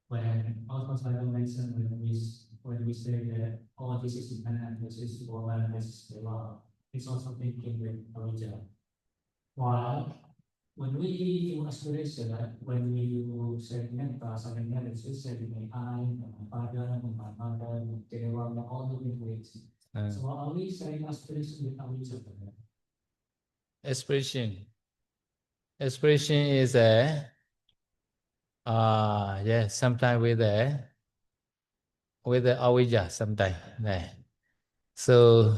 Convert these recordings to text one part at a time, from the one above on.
When also Simon mentioned when we say that all this is dependent, this is all and this is the law, it's also thinking with original. While when we do aspiration, when we do segment something analysis, segment I, my father, my mother, they were all living ways. So are we saying aspiration with original? Aspiration. Aspiration is a yes, sometimes with the avijja, sometimes. So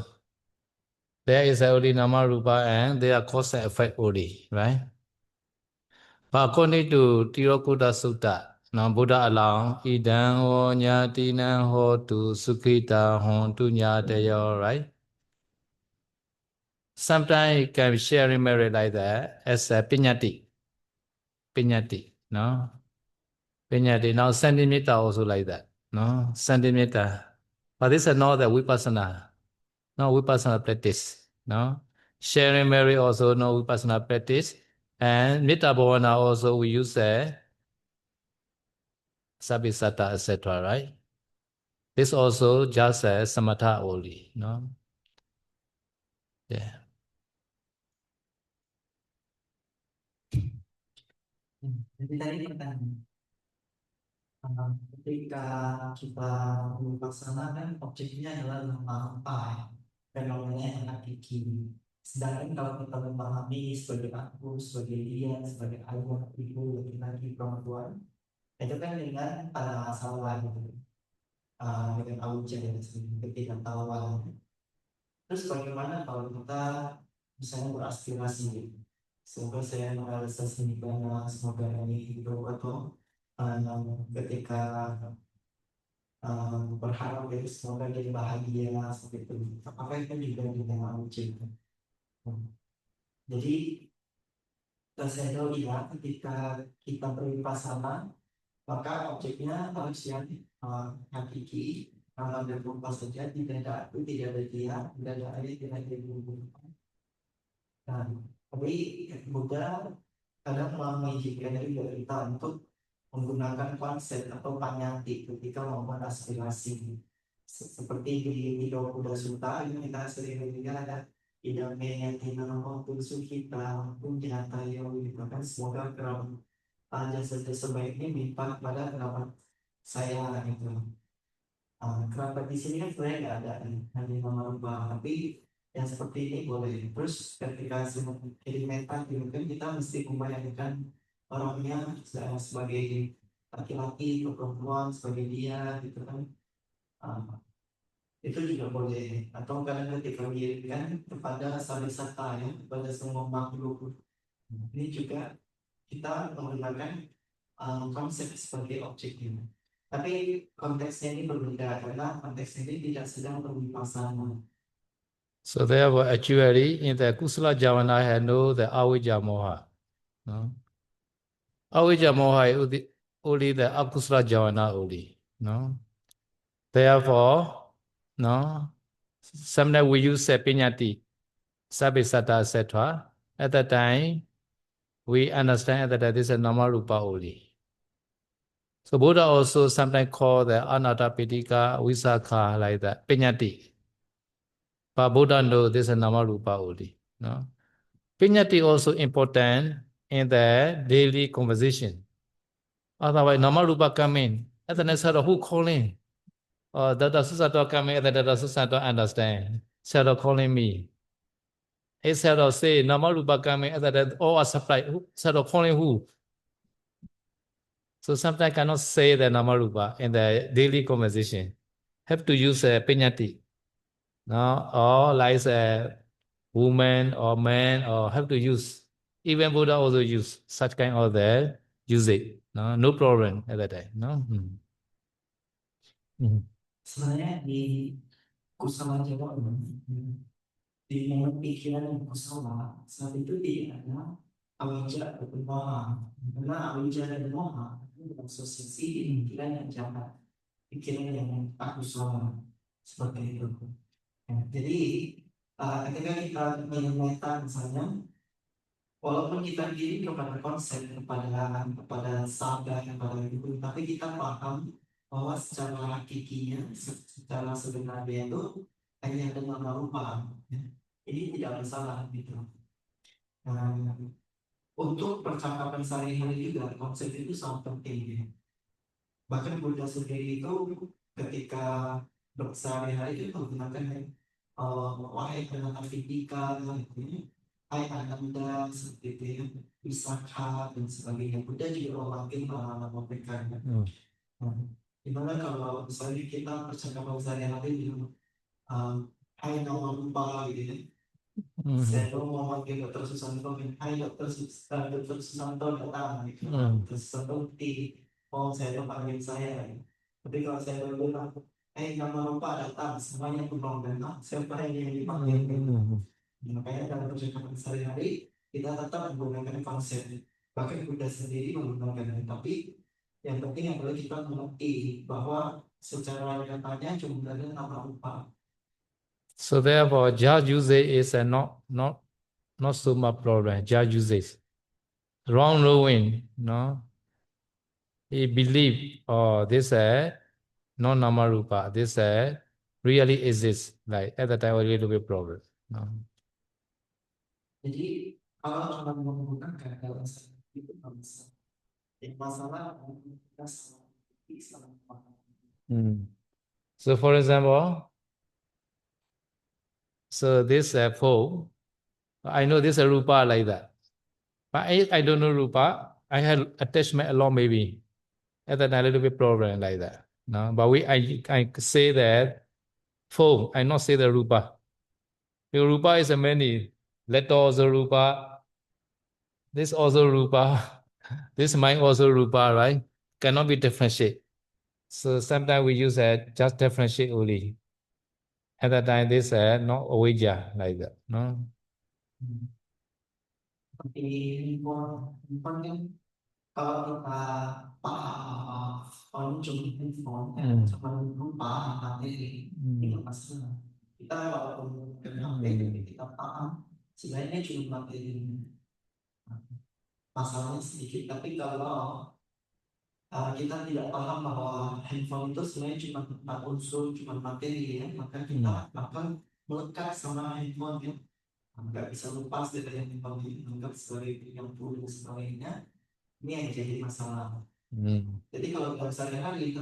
there is only nama rupa and they are cause and effect only, right? But according to Tirakutta Sutta, now Buddha allow idam ho nyatinam ho tu sukhita hon tu nyateyo, right? Sometimes you can share merit like that as a piñati, no? Piñati. Now sentimeter also like that, no? Sentimeter. But this is not the vipassana, no vipassana practice, no? Sharing merit also no vipassana practice. And Metta Bhavana also we use Sabhisata, etc., right? This also just a samatha only, no? Yeah. Jadi tadi pertanyaan, ketika kita melaksanakan objeknya adalah memahami fenomena yang hakiki. Sedangkan kalau kita memahami sebagai aku, sebagai dia, sebagai ayah, ibu, laki-laki, perempuan, itu kan dengan pada masalah gitu, dengan awujah dan ketidaktahuan. Terus bagaimana kalau kita misalnya beraspirasi gitu? Semoga saya merealisasi nibbana, semoga ini itu atau ketika berharap itu semoga jadi bahagia seperti itu. Apakah itu juga dengan awujud? Jadi saya tahu iya ketika kita berwipasana maka objeknya harus yang hakiki, amal dan rupa saja, tidak ada aku, tidak ada dia, tidak ada ayah, tidak ada ibu. Nah, tapi Buddha kadang mengizinkan juga kita untuk menggunakan konsep atau panyati ketika membuat aspirasi. Seperti di video Buddha Sutta yang kita sering lihat ada idame tinamo kita punya tayo gitu kan, semoga kerabat jasa-jasa baiknya melimpah pada kerabat saya gitu. Kerabat di sini kan sebenarnya nggak ada hanya nama rumah, tapi yang seperti ini boleh. Terus ketika kirim meta gitu kan kita mesti membayangkan orangnya sebagai laki-laki atau perempuan, sebagai dia gitu kan. Itu juga boleh. Atau kadang ketika mengirimkan kepada sabisata ya, kepada semua makhluk. Ini juga kita menggunakan konsep sebagai objek ini. Tapi konteksnya ini berbeda karena konteks ini tidak sedang berwipasana. So therefore, actually, in the Kusala Javana had no the Avijja Moha. No? Avijja Moha is only the Akusala Javana only. No? Therefore, no? Sometimes we use Piñati, Sabhisata, etc. At that time, we understand that this is a normal rupa only. So Buddha also sometimes call the Anatta Pitika Visakha like that, Piñati. But Buddha knows this is a normal rupa only. No? Piñati also important in the daily conversation. Otherwise, normal rupa come in. At the next who calling? Dada Susato come in, Dada Susato understand. Shadow calling me. Instead of say normal rupa come in, that all are supply. Shadow calling who? So sometimes cannot say the normal rupa in the daily conversation. Have to use a piñati. No, or like a woman or man, or have to use. Even Buddha also use such kind of the usage. No problem at that time. No. Sebenarnya di kusala Jawa di pikiran yang kusala saat itu tidak ada awija ataupun moha. Karena awija dan moha itu asosiasi di pikiran yang jahat, pikiran yang akusala seperti itu. Ya, jadi ketika kita menyemeta misalnya Walaupun kita diri kepada konsep, kepada sabda, kepada itu, tapi kita paham bahwa secara hakikinya, secara sebenarnya itu hanya ada nama rupa. Ya. Ini tidak masalah gitu. Nah, untuk percakapan sehari-hari juga konsep itu sangat penting. Ya. Bahkan Buddha sendiri itu ketika bersehari-hari itu menggunakan wahai anak Vidika, gitu ya. Hai Ananda, seperti itu ya, Wisakha dan sebagainya. Buddha juga memanggil nama-nama mereka. Ya. Dimana kalau misalnya kita percakapan sehari-hari dengan Hai nama lupa gitu ya. Saya mau memanggil Dr. Susanto, Hai Dr. Susanto datang gitu. Dr. Susanto mau saya panggil saya. Tapi kalau saya bilang, nama lupa datang, semuanya penuh dengan siapa yang dipanggil gitu. Makanya dalam percakapan sehari-hari kita tetap menggunakan konsep. Bahkan Buddha sendiri menggunakan, tapi yang penting adalah kita mengerti bahwa secara nyatanya cuma ada nama rupa. So therefore, just usage is a not so much problem. Just usage, wrong knowing, no. He believe, oh, this not namarupa, this really exists. Like at the time, a little bit problem. No. Jadi kalau cuma menggunakan dalam itu nggak bisa. Yang masalah kita salah. So for example, so this phone, I know this rupa like that, but I don't know rupa. I had attachment along maybe at that time, a little bit problem like that. No, but I say that phone. I not say the rupa. The rupa is a many. Letter also rupa. This also rupa. This mind also rupa, right? Cannot be differentiate. So sometimes we use just differentiate only. At that time, this not avijja like that. No. Seperti handphone kan kalau kita paham cuma handphone, cuma lupa materi itu masalah. Kita walaupun kenal kita paham sebenarnya cuma materi. Masalahnya sedikit, tapi kalau kita tidak paham bahwa handphone itu sebenarnya cuma empat unsur, cuma materi ya, maka kita akan melekat sama handphone ya, nggak bisa lepas dari handphone ini, anggap sebagai yang puluh dan sebagainya. Ini yang jadi masalah. Jadi kalau dalam sehari-hari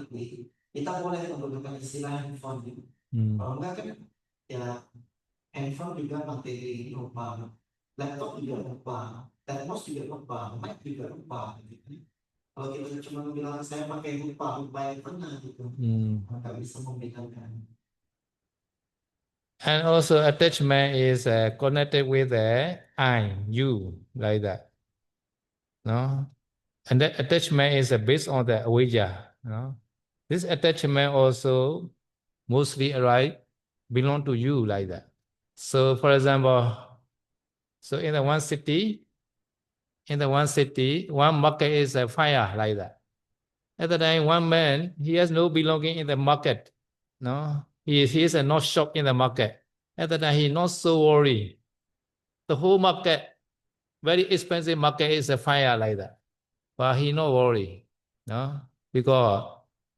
kita boleh menggunakan istilah handphone ya. Kalau enggak kan ya handphone juga materi lupa, laptop juga lupa, termos juga lupa, mic juga lupa gitu. Kalau kita cuma bilang saya pakai lupa yang benar gitu, maka bisa membedakan. And also attachment is connected with the I, you, like that. No? And that attachment is based on the avijja. No? This attachment also mostly belong to you like that. So for example, so in the one city, one market is a fire like that. At the time, one man, he has no belonging in the market. No, he is not shop in the market. At the time, he not so worried. The whole market, very expensive market, is a fire like that. But he not worried. No, because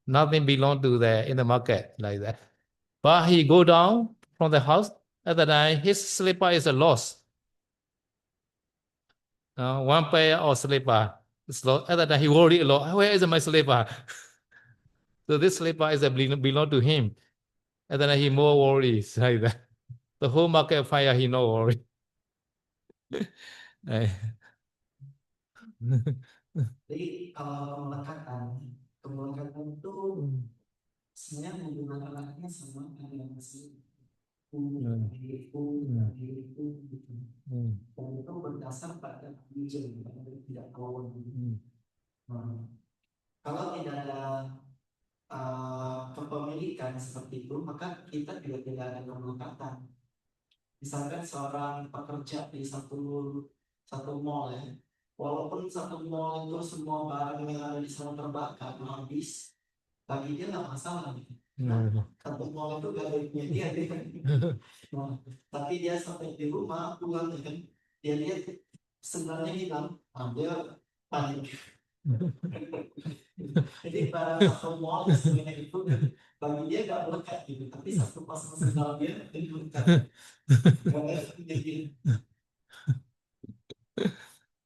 nothing belong to in the market like that. But he go down from the house. At the time, his slipper is a loss. One pair of slipper. At the time, he worried a lot. Where is my slipper? So this slipper is belong to him. And then he more worries like that. The whole market fire, he no worry. Jadi kalau kemelekatan itu sebenarnya menggunakan anaknya sama dengan diriku gitu. Dan itu berdasar pada tujuan, tidak kawan. Kalau tidak ada kepemilikan seperti itu, maka kita juga tidak ada kemelekatan. Misalkan seorang pekerja di satu mall ya, walaupun satu mall itu semua barang yang ada di sana terbakar habis, bagi dia nggak masalah gitu. Satu mall itu gak ada punya dia. Tapi dia sampai di rumah pulang kan, dia lihat sebenarnya bilang dia panik. Jadi pada satu mall sebenarnya itu bagi dia gak melekat gitu, tapi satu pasang sendal dia jadi melekat. Jadi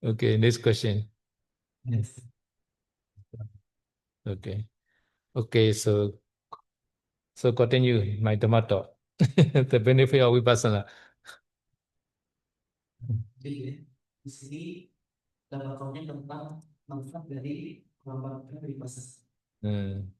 Okay, next question. yes. Okay. Okay, so continue my Dhamma talk. The benefit of Vipassana. Jadi di sini dalam tentang manfaat dari melakukan vipassana. Hmm.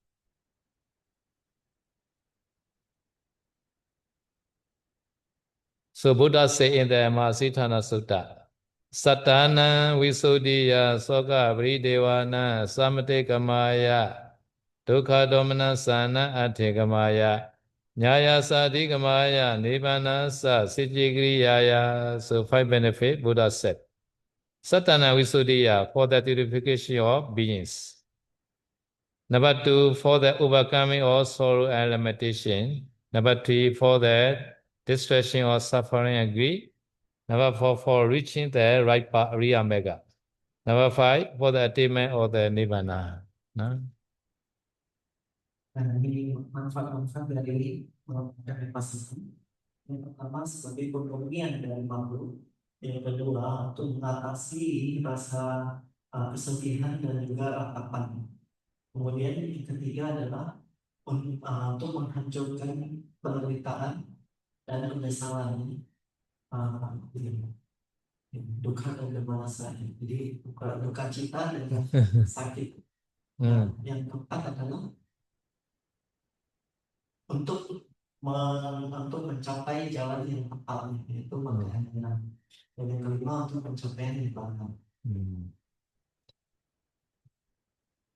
So Buddha said in the Mahasithana Sutta, Sattana Visuddhiya Soka Vridevana Samate Kamaya Dukkha Domana Sana Ate Kamaya Nyaya Sati Kamaya Nibbana Sa Sijigiriyaya. So 5 benefit Buddha said. Sattana Visuddhiya for the purification of beings. Number 2, for the overcoming of sorrow and limitation. Number 3, for the distraction of suffering and grief. Number 4, for reaching the right path, Riya Mega. Number 5, for the attainment of the Nibbana. No? Dan ini manfaat-manfaat dari melakukan vipassana. Yang pertama sebagai pemurnian dari makhluk. Yang kedua untuk mengatasi rasa kesedihan dan juga ratapan. Kemudian yang ketiga adalah untuk menghancurkan penderitaan dan penyesalan, duka dan kemalasan. Jadi duka cita dan sakit. Dan yang keempat adalah untuk mencapai jalan yang tepat, yaitu makanya. Dan yang kelima untuk pencapaian nibbana.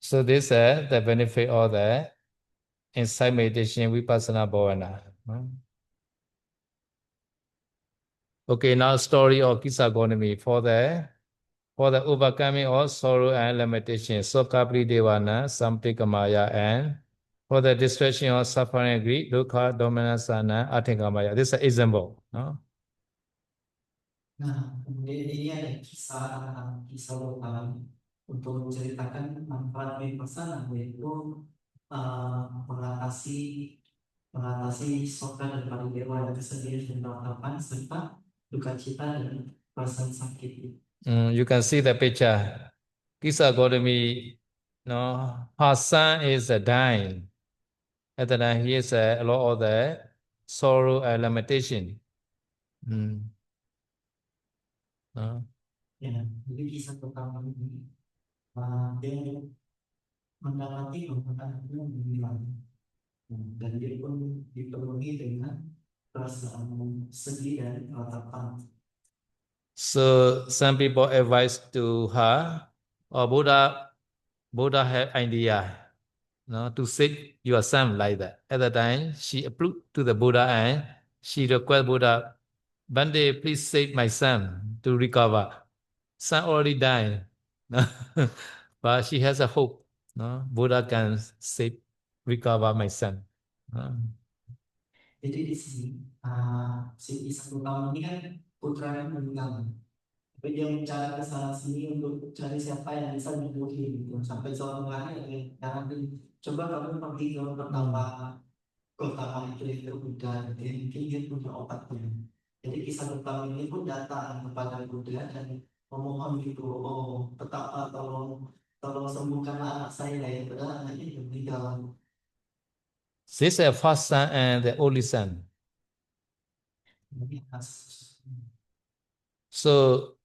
So this is the benefit of the insight meditation Vipassana Bhavana. Okay, now story of Kisa Gautami for the overcoming of sorrow and limitation, Sokapri Devana, Samtikamaya, and for the distraction of suffering and grief, Dukkha, Domanasana, Atingamaya. This is an example. No? Nah, kemudian ini ada kisah lokal untuk menceritakan manfaat vipassana, yaitu mengatasi sokka dan paridewa, kesedihan dan ratapan, serta duka cita dan perasaan sakit. You can see the picture. Kisa Gautami, no, her son is dying. At the time, he has a lot of the sorrow and limitation. Ya, jadi kisah pertama ini dia mendapati anaknya meninggal, dan dia pun dipenuhi dengan perasaan sedih dan ratapan. So some people advise to her, Buddha had idea, no, to save your son like that. At the time, she approved to the Buddha and she requested Buddha, Bhante, please save my son to recover. Son already died, no? But she has a hope. No? Buddha can save, recover my son. No? Jadi di sini si kisah pertama ini kan putranya meninggal, tapi dia mencari ke sana sini untuk cari siapa yang bisa menyembuhi gitu. Sampai suatu hari yang coba kamu pergi ke pertama itu yang Buddha, jadi mungkin dia punya obatnya. Jadi kisah pertama ini pun datang kepada Buddha dan memohon gitu, oh betapa tolong sembuhkan anak saya ya, padahal anaknya meninggal. This is the first son and the only son. So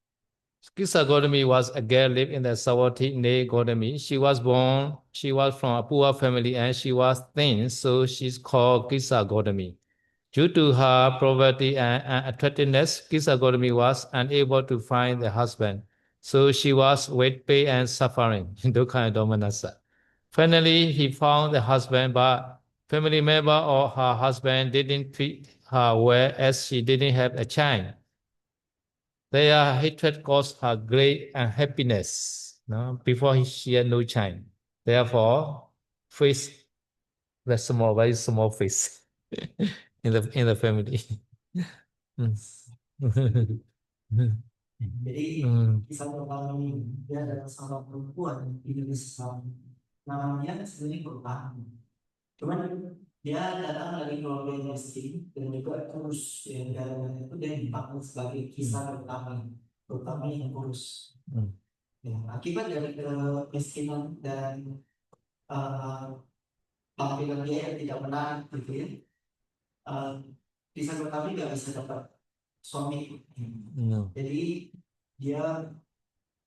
Kisa Gautami was a girl lived in the Savatthi Ne Gautami. She was from a poor family and she was thin, so she's called Kisa Gautami. Due to her poverty and attractiveness, Kisa Gautami was unable to find a husband. So she was with pain and suffering, dukkha and domanassa. Finally, he found a husband, but family member or her husband didn't treat her well as she didn't have a child. Their hatred caused her great unhappiness. No? Before she had no child. Therefore, face the small, very small face in the family. Jadi Hmm. kisah pertama ini dia adalah seorang perempuan di negeri Islam. Namanya sebenarnya Pertama. Cuman dia datang dari keluarga yang miskin dan juga kurus. Ya, dan itu dia dipanggil sebagai kisah pertama. Pertama yang kurus. Hmm. Ya, akibat dari kemiskinan dan tampilan dia yang tidak menarik gitu ya. Kisah pertama nggak bisa dapat suami. Hmm. Jadi dia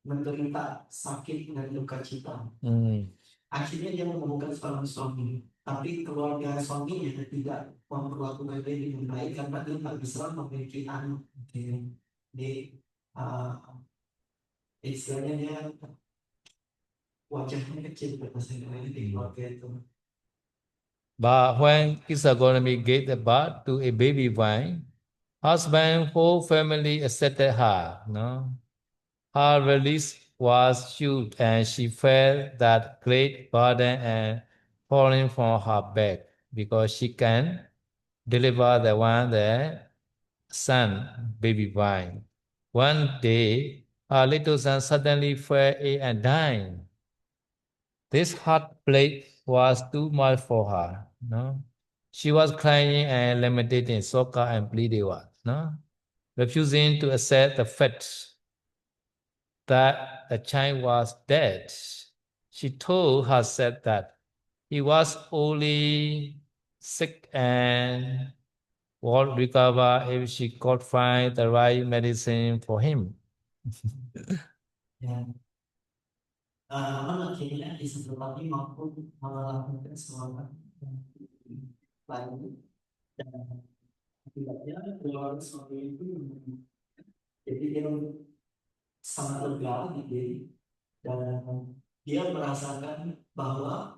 menderita sakit dan luka cita. Hmm. Akhirnya dia menemukan seorang suami, tapi keluarga suaminya tidak memperlakukan dia dengan baik karena dia tak bisa memiliki anak. Jadi istilahnya dia wajahnya kecil pada saya di keluarga itu. But when Kisagonami gave the birth to a baby boy, husband whole family accepted her. No, her release was huge, and she felt that great burden and falling from her back because she can deliver the son, baby boy. One day, her little son suddenly fell ill and died. This heartbreak was too much for her. No, she was crying and lamenting in Soka and pleading, no, refusing to accept the fact that the child was dead. She told herself that he was only sick and would recover if she could find the right medicine for him. Ya. Namun akhirnya di sebelumnya mampu melakukan sesuatu lain dan akibatnya keluarga suami itu jadi dia sangat lega gitu dan dia merasakan bahwa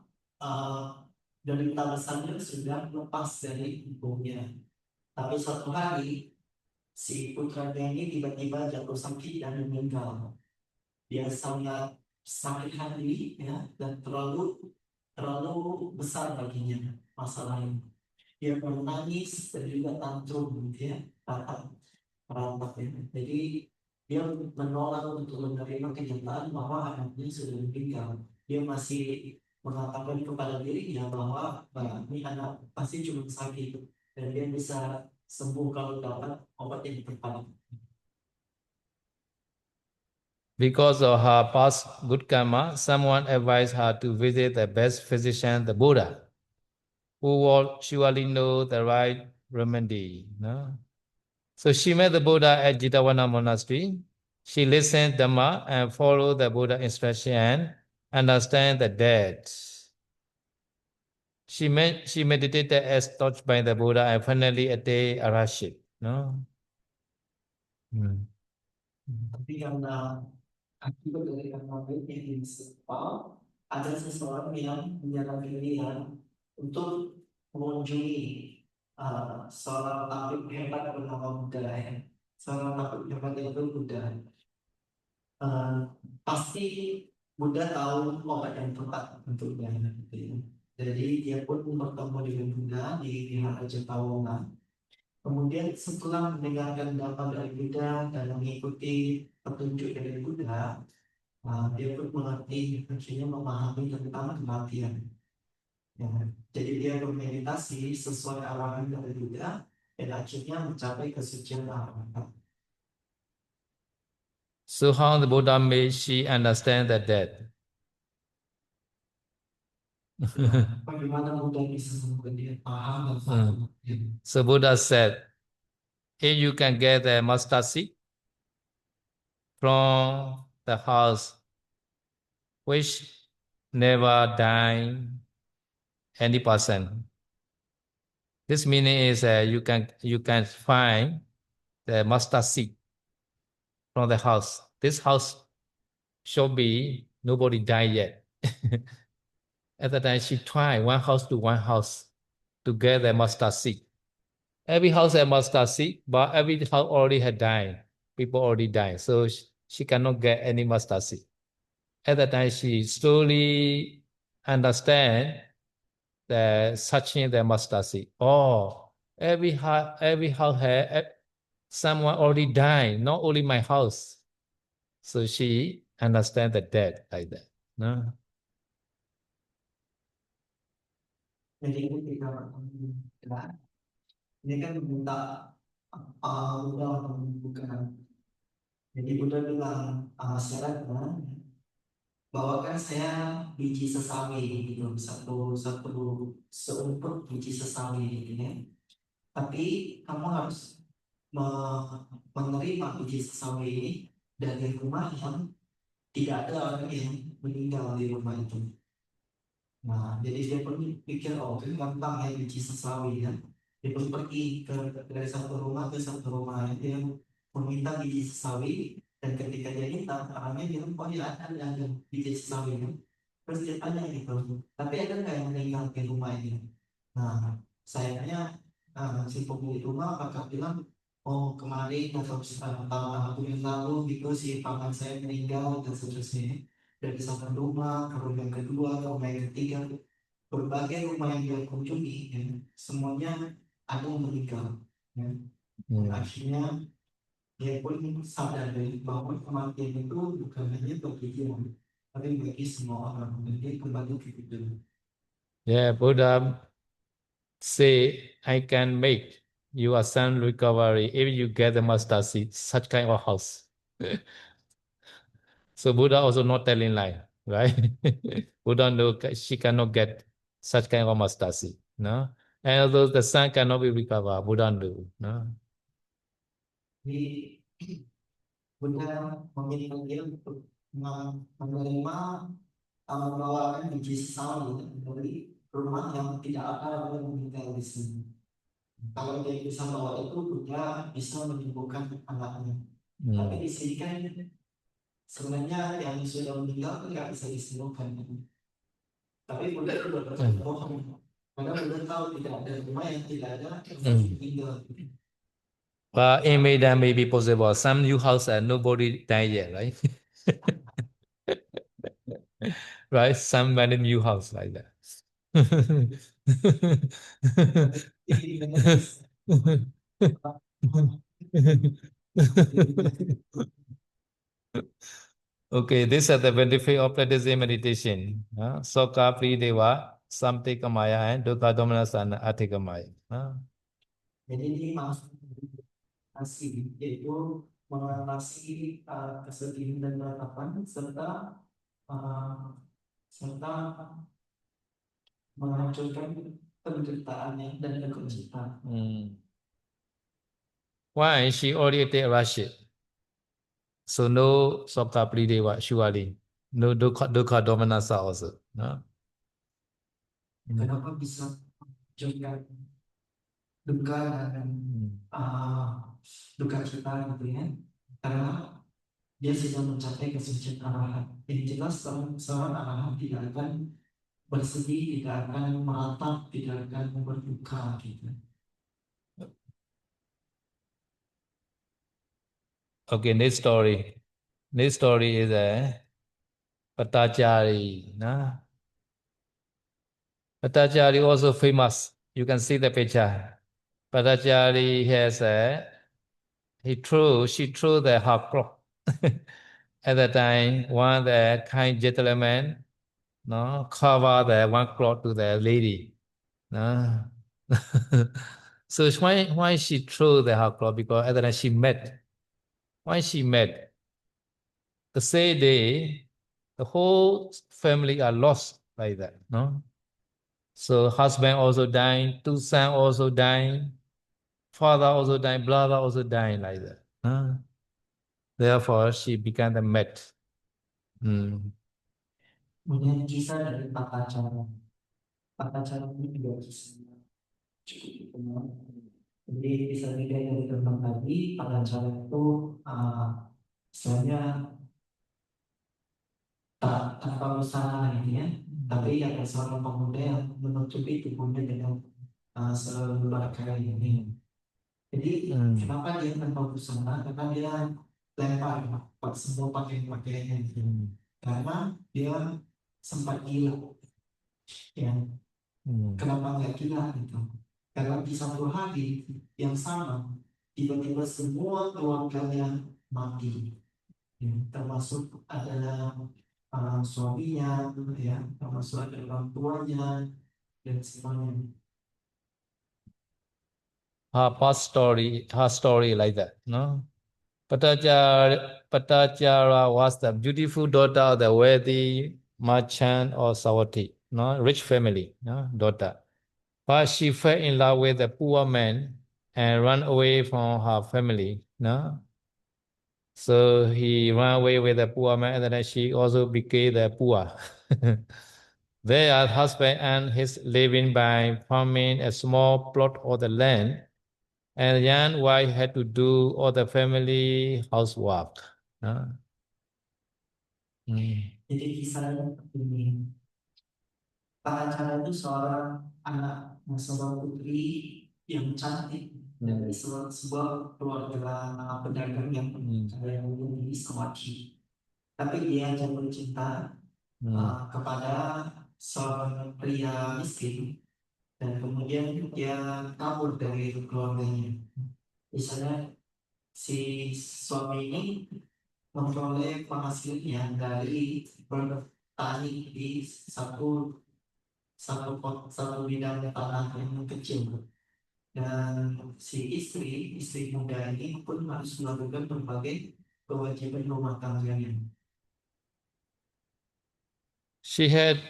derita besarnya sudah lepas dari ibunya. Tapi suatu hari si putranya ini tiba-tiba jatuh sakit dan meninggal. Dia sangat sakit hati ya dan terlalu besar baginya masalah ini. Dia menangis dan juga tantrum gitu ya, ratap ya. Jadi dia menolak untuk menerima kenyataan bahwa anaknya sudah meninggal. Dia masih mengatakan kepada dirinya bahwa ini anak pasti cuma sakit dan dia bisa sembuh kalau dapat obat yang tepat. Because of her past good karma, someone advised her to visit the best physician, the Buddha, who will surely know the right remedy. No? So she met the Buddha at Jitawana Monastery. She listened Dhamma and followed the Buddha instruction and understand the dead. She meditated as taught by the Buddha and finally attained arahantship. No? Tapi karena akibat dari karena yang disebut ada seseorang yang menyarankan dia untuk mengunjungi seorang tabib hebat bernama Buddha ya. Seorang tabib hebat itu Buddha. Pasti Buddha tahu obat yang tepat untuknya. Gitu ya. Jadi dia pun bertemu dengan Buddha di Vihara Jetawala. Kemudian setelah mendengarkan dhamma dari Buddha dan mengikuti petunjuk dari Buddha, dia pun mengerti, akhirnya memahami tentang kematian. Ya, jadi dia bermeditasi sesuai arahan dari Buddha dan akhirnya mencapai kesucian arahan. So how the Buddha made she understand the death? Bagaimana Buddha bisa membuat dia paham dan tahu? So Buddha said, if you can get the mustard seed from the house which never die any person. This meaning is you can find the mustard seed from the house. This house should be nobody died yet. At the time she tried one house to get the mustard seed. Every house had mustard seed, but every house already had died. People already died, so she cannot get any mustard seed. At that time, she slowly understand the searching the mustard seed. Oh, every house had someone already died, not only my house. So she understand the death like that. No? Jadi ketika bertemu, ini kan meminta Buddha untuk menyembuhkan. Jadi Buddha bilang syaratnya bawakan saya biji sesawi gitu, satu seumput biji sesawi gitu ya. Tapi kamu harus menerima biji sesawi ini dari rumah yang tidak ada orang yang meninggal di rumah itu. Nah, jadi dia pun pikir, oh itu gampang ya biji sesawi ya. Dia pun pergi dari satu rumah ke satu rumah, dia meminta biji sesawi, dan ketika dia minta, orangnya bilang, oh ya ada biji sesawi ya. Terus dia tanya gitu, tapi ada nggak yang meninggal di rumah ini? Nah, sayangnya si pemilik rumah bakal bilang, oh kemarin atau tahun yang lalu gitu si paman saya meninggal dan seterusnya. Dari satu rumah ke rumah yang kedua, ke rumah yang ketiga, berbagai rumah yang dia kunjungi, ya, semuanya ada yang meninggal. Ya. Akhirnya dia pun sadar bahwa kematian itu bukan hanya bagi dia, tapi bagi semua orang. Dan dia kembali ke hidup. Yeah, Buddha say, I can make your son recovery if you get the master seed, such kind of house. So Buddha also not telling lie, right? Buddha know she cannot get such kind of master seed, no? And although the son cannot be recovered, Buddha knew, no? Jadi Buddha meminta dia untuk menerima membawakan biji sesawi dari rumah yang tidak ada orang yang meninggal di sini. Kalau dia bisa bawa itu, Buddha bisa menyembuhkan anaknya. Tapi di sini kan sebenarnya yang sudah meninggal kan nggak bisa disembuhkan. Tapi Buddha itu berbohong. Karena Buddha tahu tidak ada rumah yang tidak ada yang meninggal. But it may be possible. Some new house and nobody died yet, right? Right? Some many new house like that. Okay, these are the benefit of practicing meditation. Soka Prideva, Samti Kamaya, and Dukkha Domanasana Atikamaya. Jadi ini masih yaitu mengatasi kesedihan dan ratapan serta menghancurkan penderitaannya dan kesulitan. Why she already take Rashid? So no Soka Prideva, surely. No Dukkha Domanasa also. No? Kenapa bisa juga duka dan duka kita gitu ya? Karena dia sudah mencapai kesucian arahat. Yang jelas seorang arahat tidak akan bersedih, tidak akan meratap, tidak akan berduka gitu. Okay, next story. Next story is a Patachari. No? Patachari also famous. You can see the picture. Patachari has she threw the her cloth. At the time, one the kind gentleman, no, cover the one cloth to the lady. No? So why she threw the her cloth? Because at the time she met. Why she met? The same day, the whole family are lost like that. No? So husband also dying, two sons also dying, father also dying, brother also dying like that. Therefore, she became the mat. Kemudian kisah dari Patacara. Patacara ini juga kisahnya cukup dikenal. Jadi kisah dari teman tadi, Patacara itu istilahnya tanpa usaha ini ya, tapi ada seorang pemuda yang menutupi tubuhnya dengan selembar ini. Jadi kenapa dia tanpa usaha? Karena dia lempar semua pakaian-pakaiannya. Karena dia sempat gila. Ya. Kenapa nggak gila gitu? Karena di satu hari yang sama tiba-tiba semua keluarganya mati. ya, termasuk ada suaminya, ya, termasuk ada orang tuanya dan semuanya. Her story like that, no? Patajara was the beautiful daughter of the wealthy merchant or Sawati, no? Rich family, no? Daughter. But she fell in love with a poor man and ran away from her family, no? So he ran away with a poor man, and then she also became the poor. Their husband and his living by farming a small plot of the land, and the young wife had to do all the family housework. Jadi kisahnya ini, Pacara itu seorang anak, seorang putri yang cantik dari sebuah keluarga pedagang yang kaya di Sawati. Tapi dia jatuh cinta kepada seorang pria miskin dan kemudian dia kabur dari keluarganya. Misalnya si suami ini memperoleh penghasilannya dari bertani di satu bidang tanah yang kecil, dan si istri muda ini pun harus melakukan berbagai kewajiban rumah tangganya. She had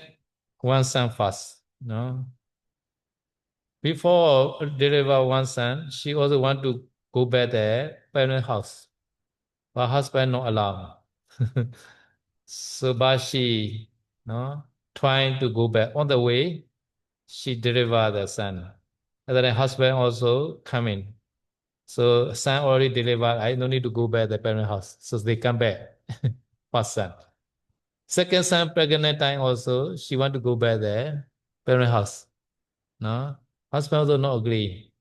one son first, no? Before deliver one son, she also want to go back their parent house, but husband not allow. So, but she, no, trying to go back. On the way, she deliver the son. And then the husband also coming. So son already delivered. I no need to go back the parent house. So they come back. First son. Second son pregnant time also, she want to go back there, parent house. No, husband also not agree.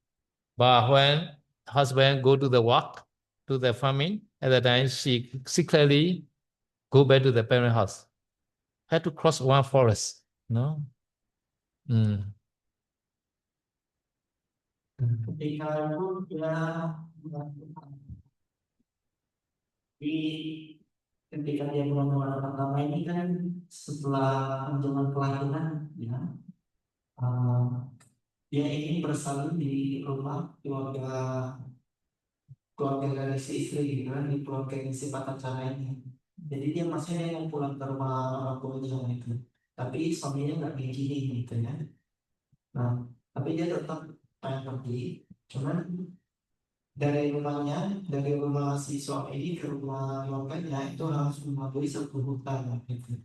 But when husband go to the work, to the farming, at the time she secretly go back to the parent house. Had to cross one forest. No. Ketika itu dia di ketika dia bulan pertama ini kan setelah menjelang kelahiran, ya, dia ingin bersalin di rumah keluarga dari si istri, gitu kan, di keluarga si pacar ini. Jadi dia masih yang pulang ke rumah orang tuanya itu, tapi suaminya nggak ngizinin gitu ya. Nah, tapi dia tetap pengen pergi, cuman dari rumah si suami ini ke rumah keluarganya itu harus melalui satu hutan gitu.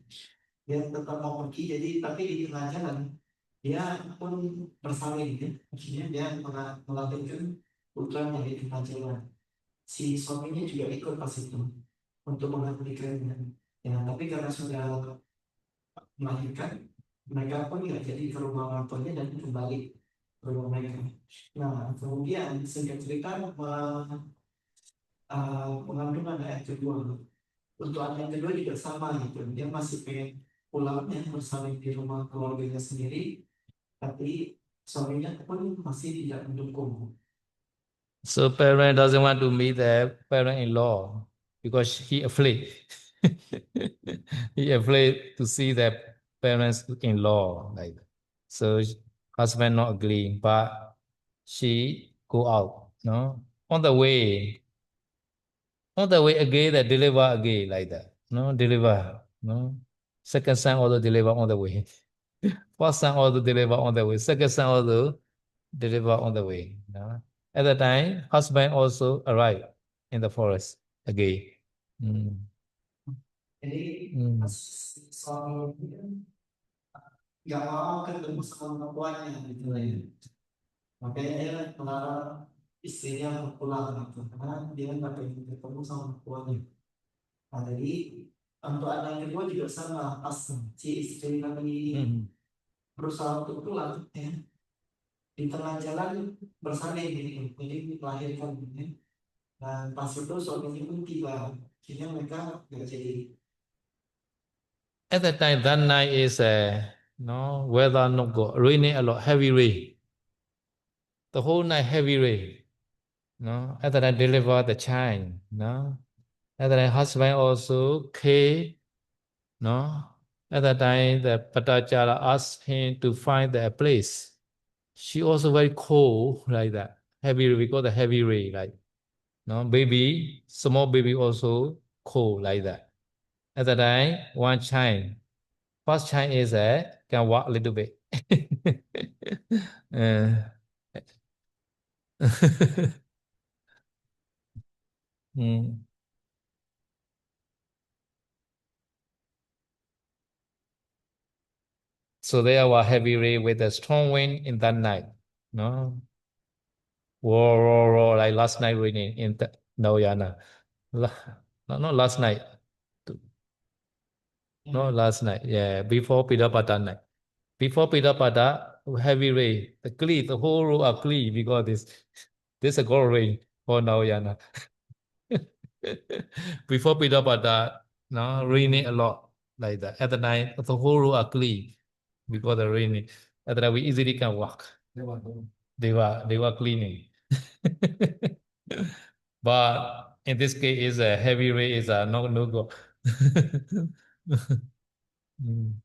Dia tetap mau pergi, jadi tapi di tengah jalan dia pun bersalin gitu. Maksudnya dia melanjutkan putranya di tengah jalan. Si suaminya juga ikut pas itu untuk menghentikannya. Ya, tapi karena sudah melahirkan, mereka pun nggak jadi ke rumah orang tuanya dan kembali ke rumah mereka. Nah, kemudian singkat cerita mengandung anak yang kedua. Untuk anak yang kedua juga sama gitu. Dia masih pengen pulangnya bersalin di rumah keluarganya sendiri, tapi suaminya pun masih tidak mendukung. So parent doesn't want to meet the parent-in-law because he afraid. He afraid to see the parents-in-law like that. So husband not agreeing, but she go out. No, on the way again, they deliver again like that. No, deliver. No, second son also deliver on the way. First son also deliver on the way. Second son also deliver on the way. No? At the time, husband also arrived in the forest again. Jadi suami nggak mau ketemu sama orang tuanya gitu ya. Makanya dia melarang istrinya untuk pulang gitu, karena dia nggak pengen ketemu sama orang tuanya. Nah, jadi untuk anak yang kedua juga sama, pas si istri lagi berusaha untuk pulang, ya, di tengah jalan bersalin gitu, jadi melahirkan gitu. Dan pas itu suaminya pun tiba, akhirnya mereka nggak jadi. At that time, that night is no weather not good, raining a lot, heavy rain. The whole night heavy rain. No, at that time deliver the child. No, At that time, husband also came, no? At that time, the Patajala asked him to find a place. She also very cold like that. Heavy, we call the heavy rain, like, no? Baby, small baby also cold like that. At that time, one child. First child is can walk a little bit. Uh, mm. So there was heavy rain with a strong wind in that night. No, roar, like last night raining in the no, yeah, no, not last night. No, last night. Yeah, before Pidapata night. Before Pidapata, heavy rain. The whole road are clean because this a gold rain for now, yeah. Before Pidapata, no, raining a lot like that. At the night, the whole road are clean because the raining. At the night, we easily can walk. They were cleaning. But in this case, is a heavy rain is a no go. Hmm.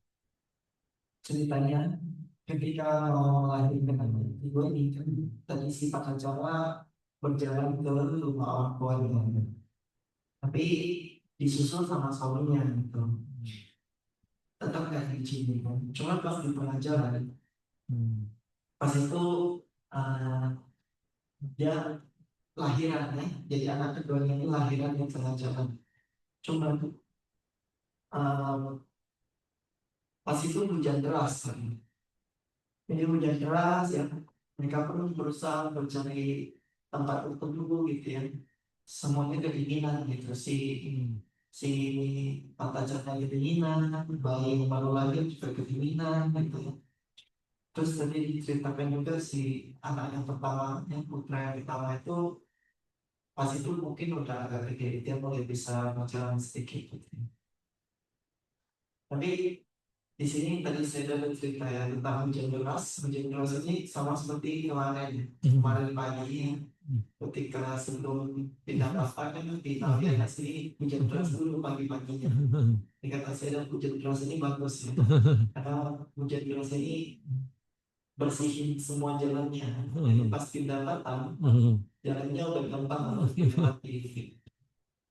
Ceritanya ketika mau melahirkan ibu ini kan tadi si pengacara berjalan ke rumah orang tuanya, tapi disusul sama suaminya gitu, tetap nggak diizinin kan. Cuma pas di pengajaran, Hmm. pas itu eh, dia lahirannya, jadi anak keduanya ini lahiran di pengajaran. Cuma eh, pas itu hujan deras kan. Jadi hujan deras ya, mereka pun berusaha mencari tempat berteduh gitu ya. Semuanya kedinginan gitu, si si pacarnya kedinginan, bayi yang baru lahir juga kedinginan gitu ya. Terus tadi diceritakan juga si anak yang pertama, yang putra yang pertama itu pas itu mungkin udah agak gede, dia mulai bisa berjalan sedikit gitu. Tapi di sini tadi saya dapat cerita ya tentang hujan deras. Hujan deras ini sama seperti kemarin pagi ya. Ketika sebelum pindah pasta kan di Italia sini hujan deras dulu pagi-paginya. Dikata saya hujan deras ini bagus ya. Karena hujan deras ini bersihin semua jalannya. Jadi pas pindah Batam, jalannya udah gampang harus dilewati.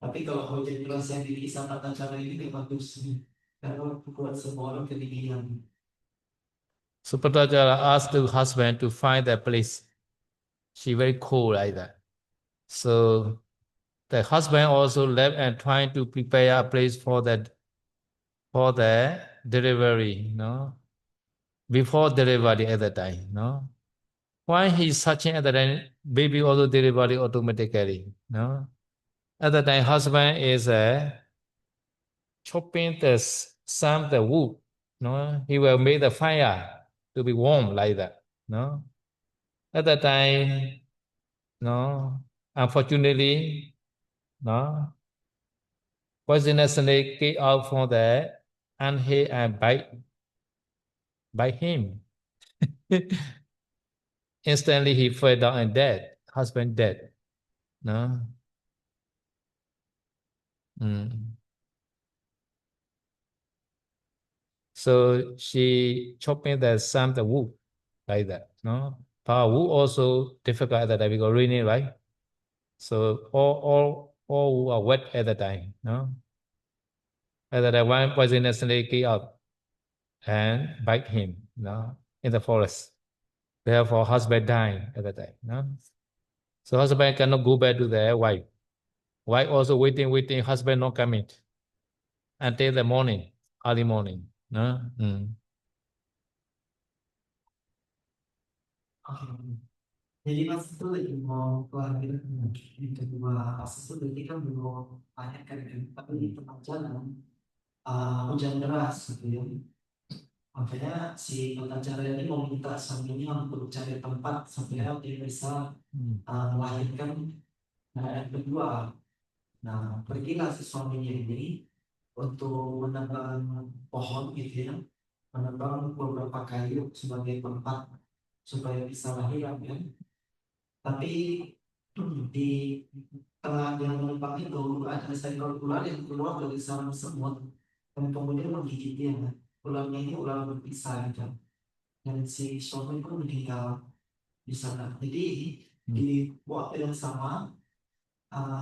Tapi kalau hujan deras yang di kisah tata cara ini gak bagus. Karena buat semua orang kedinginan. So Patajala asked the husband to find that place. She very cold like that. So the husband also left and trying to prepare a place for the delivery, no? Before delivery at the time, no? Why he's searching at the time, baby also delivery automatically, no? At the time, husband is chopping the wood, no? He will make the fire to be warm like that, no? At that time, no, unfortunately, no, poisonous snake came out from the anthill and bite him. Instantly, he fell down and dead. Husband dead. No. Mm. So she chopping the wood like that. No. But wood also difficult at that time because raining, right? So all wood are wet at the time. No. At that time, one poisonous snake came out and bite him. No, in the forest. Therefore, husband died at that time. No? So husband cannot go back to their wife. Wife also waiting, husband not coming until the morning, early morning. No? Mm. Oke. Jadi pas itu lagi mau kelahiran yang kedua, pas itu berarti kan belum melahirkan kan, tapi di tengah jalan hujan deras gitu ya. Makanya si pengacara ini meminta suaminya untuk cari tempat sampai dia bisa melahirkan anak yang kedua. Nah, pergilah si suaminya ini untuk menebang pohon gitu ya, menebang beberapa kayu sebagai tempat supaya bisa lahiran kan. Tapi di tengah yang menumpang itu ada seekor ular yang keluar dari sarang semut dan kemudian menggigit dia. Ularnya ini ular berpisah gitu. Dan si suami pun meninggal di sana. Jadi di waktu yang sama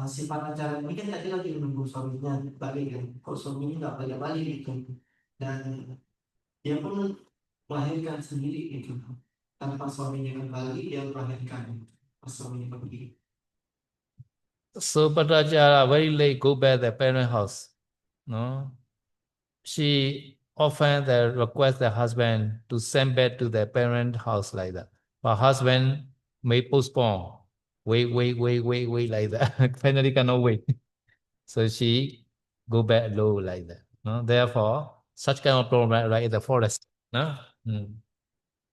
si pengacara ini kan tadi lagi menunggu suaminya balik kan. Kok suaminya nggak balik-balik gitu. Dan dia pun melahirkan sendiri gitu. Tanpa suaminya kembali dia melahirkan pas suaminya pergi. So Patajara very late go back the parent house. No, she often request the husband to send back to the parent house like that. But husband may postpone, wait like that. Finally cannot wait. So she go back low like that. No, therefore such kind of problem right in the forest. No,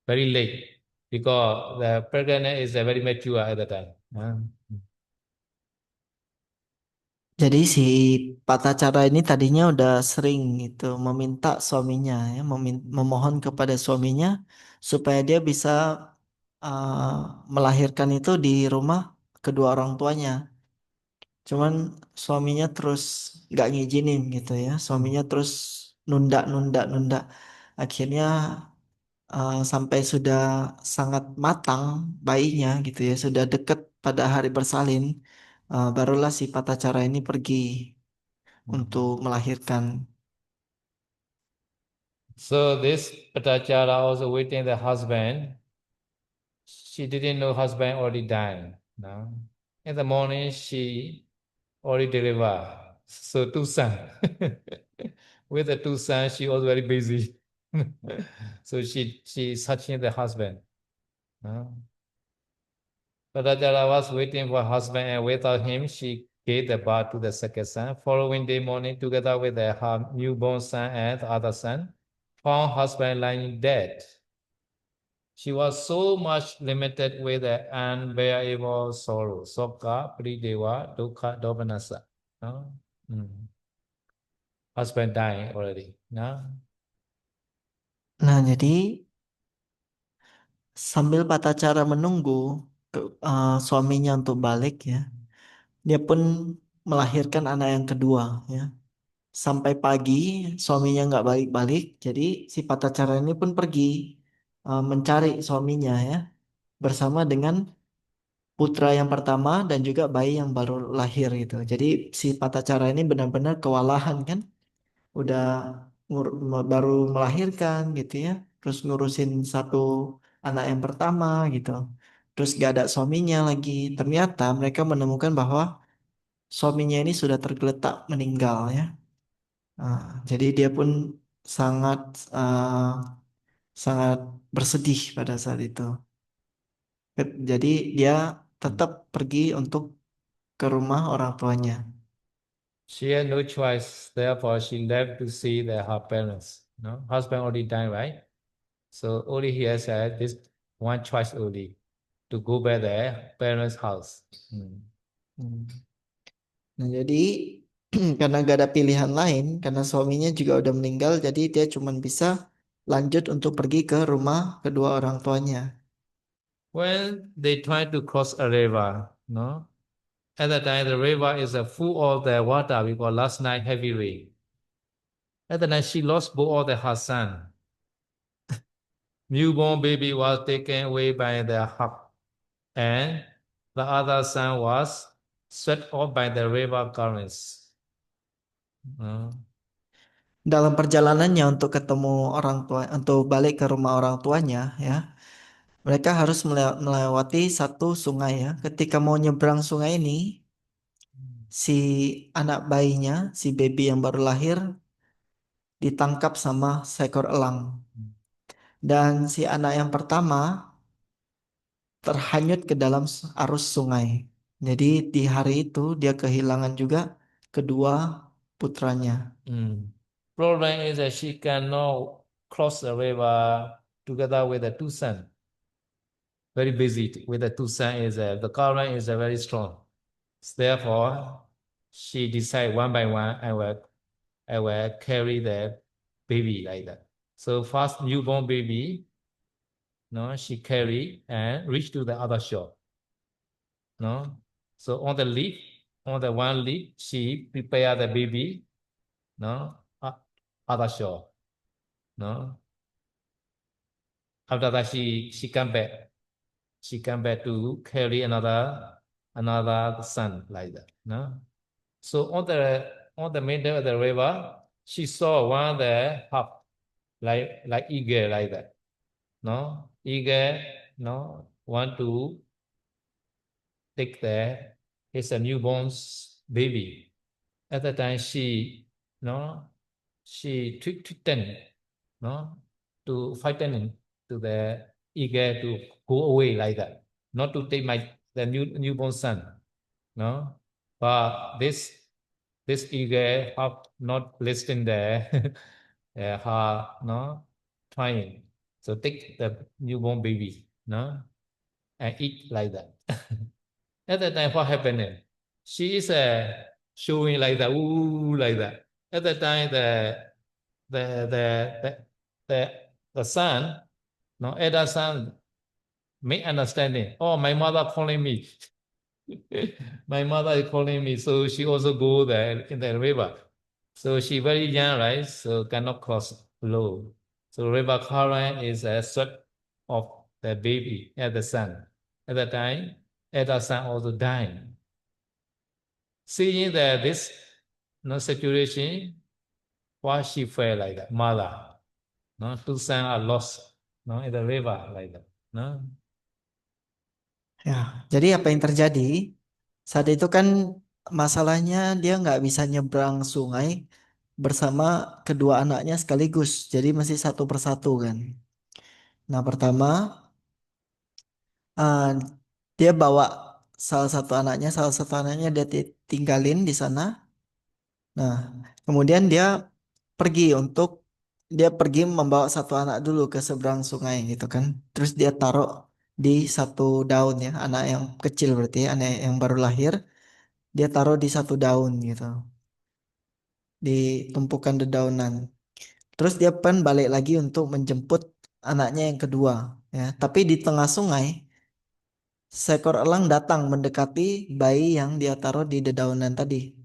very late because the pregnant is very mature at the time. Jadi si Patacara ini tadinya udah sering gitu meminta suaminya ya memohon kepada suaminya supaya dia bisa melahirkan itu di rumah kedua orang tuanya. Cuman suaminya terus nggak ngizinin gitu ya. Suaminya terus nunda. Akhirnya sampai sudah sangat matang bayinya gitu ya, sudah deket pada hari bersalin, barulah si Patacara ini pergi untuk melahirkan. So this Patachara also waiting the husband. She didn't know husband already died. No? In the morning she already delivered. So two sons. With the two sons, she was very busy. So she searching the husband. No? Patachara was waiting for husband, and without him, she gave the birth to the second son. Following day morning, together with her newborn son and the other son, found husband lying dead. She was so much limited with the unbearable sorrow. Sokka, Prideva, Dukkha, Dobanasa. No? Husband dying already. No? Nah, jadi sambil Patacara menunggu suaminya untuk balik ya, dia pun melahirkan anak yang kedua ya. Sampai pagi suaminya nggak balik-balik, jadi si Patacara ini pun pergi mencari suaminya ya, bersama dengan putra yang pertama dan juga bayi yang baru lahir gitu. Jadi si Patacara ini benar-benar kewalahan kan, udah baru melahirkan gitu ya, terus ngurusin satu anak yang pertama gitu. Terus gak ada suaminya lagi. Ternyata mereka menemukan bahwa suaminya ini sudah tergeletak meninggal ya. Jadi dia pun sangat uh, sangat bersedih pada saat itu. Jadi dia tetap pergi untuk ke rumah orang tuanya. She had no choice. Therefore, she left to see her parents. No? Husband already died, right? So only he has had this one choice only, to go back their parents' house. Hmm. Nah, jadi karena gak ada pilihan lain, karena suaminya juga udah meninggal, jadi dia cuma bisa lanjut untuk pergi ke rumah kedua orang tuanya. When they try to cross a river, no? At that time, the river is full of the water because last night heavy rain. At that night, she lost both of her son. Newborn baby was taken away by the hawk, and the other son was swept off by the river currents. Dalam perjalanannya untuk ketemu orang tua, untuk balik ke rumah orang tuanya, ya, mereka harus melewati satu sungai ya. Ketika mau nyebrang sungai ini, si anak bayinya, si baby yang baru lahir, ditangkap sama seekor elang. Dan si anak yang pertama terhanyut ke dalam arus sungai. Jadi di hari itu dia kehilangan juga kedua putranya. Problem is that she cannot cross the river together with the two sons. Very busy with the two sons. The current is very strong. Therefore, she decided one by one, I will carry the baby like that. So first newborn baby, no, she carry and reach to the other shore. No, So on the leaf, on the one leaf, she prepare the baby, no, other shore, no. After that, she come back. She come back to carry another son like that, no. So on the middle of the river, she saw one of the hawk, like eagle like that, no. Eagle, no, want to take his a newborn baby. At that time, no, she threatened, no, to frighten to the eagle to go away like that, not to take the newborn son, no. But this eagle have not listened the her, no, trying. So take the newborn baby, no, and eat like that. At that time, what happened? She is showing like that, ooh, like that. At that time, the the the the, the son, no, elder son, make understanding. Oh, my mother calling me. My mother is calling me, so she also go there in the river. So she very young, right? So cannot cross below. So river current is a sweat of the baby at the son. At that time, elder son also died. Seeing that this, no, situation, why she felt like that, mother, no, two sons are lost, no, in the river like that, no. Ya, jadi apa yang terjadi saat itu kan masalahnya dia nggak bisa nyebrang sungai bersama kedua anaknya sekaligus, jadi masih satu persatu kan. Nah pertama eh, dia bawa salah satu anaknya dia tinggalin di sana. Nah kemudian dia pergi membawa satu anak dulu ke seberang sungai gitu kan. Terus dia taruh di satu daun ya, anak yang kecil berarti ya, anak yang baru lahir, dia taruh di satu daun gitu, di tumpukan dedaunan. Terus dia balik lagi untuk menjemput anaknya yang kedua ya. Tapi di tengah sungai, seekor elang datang mendekati bayi yang dia taruh di dedaunan tadi.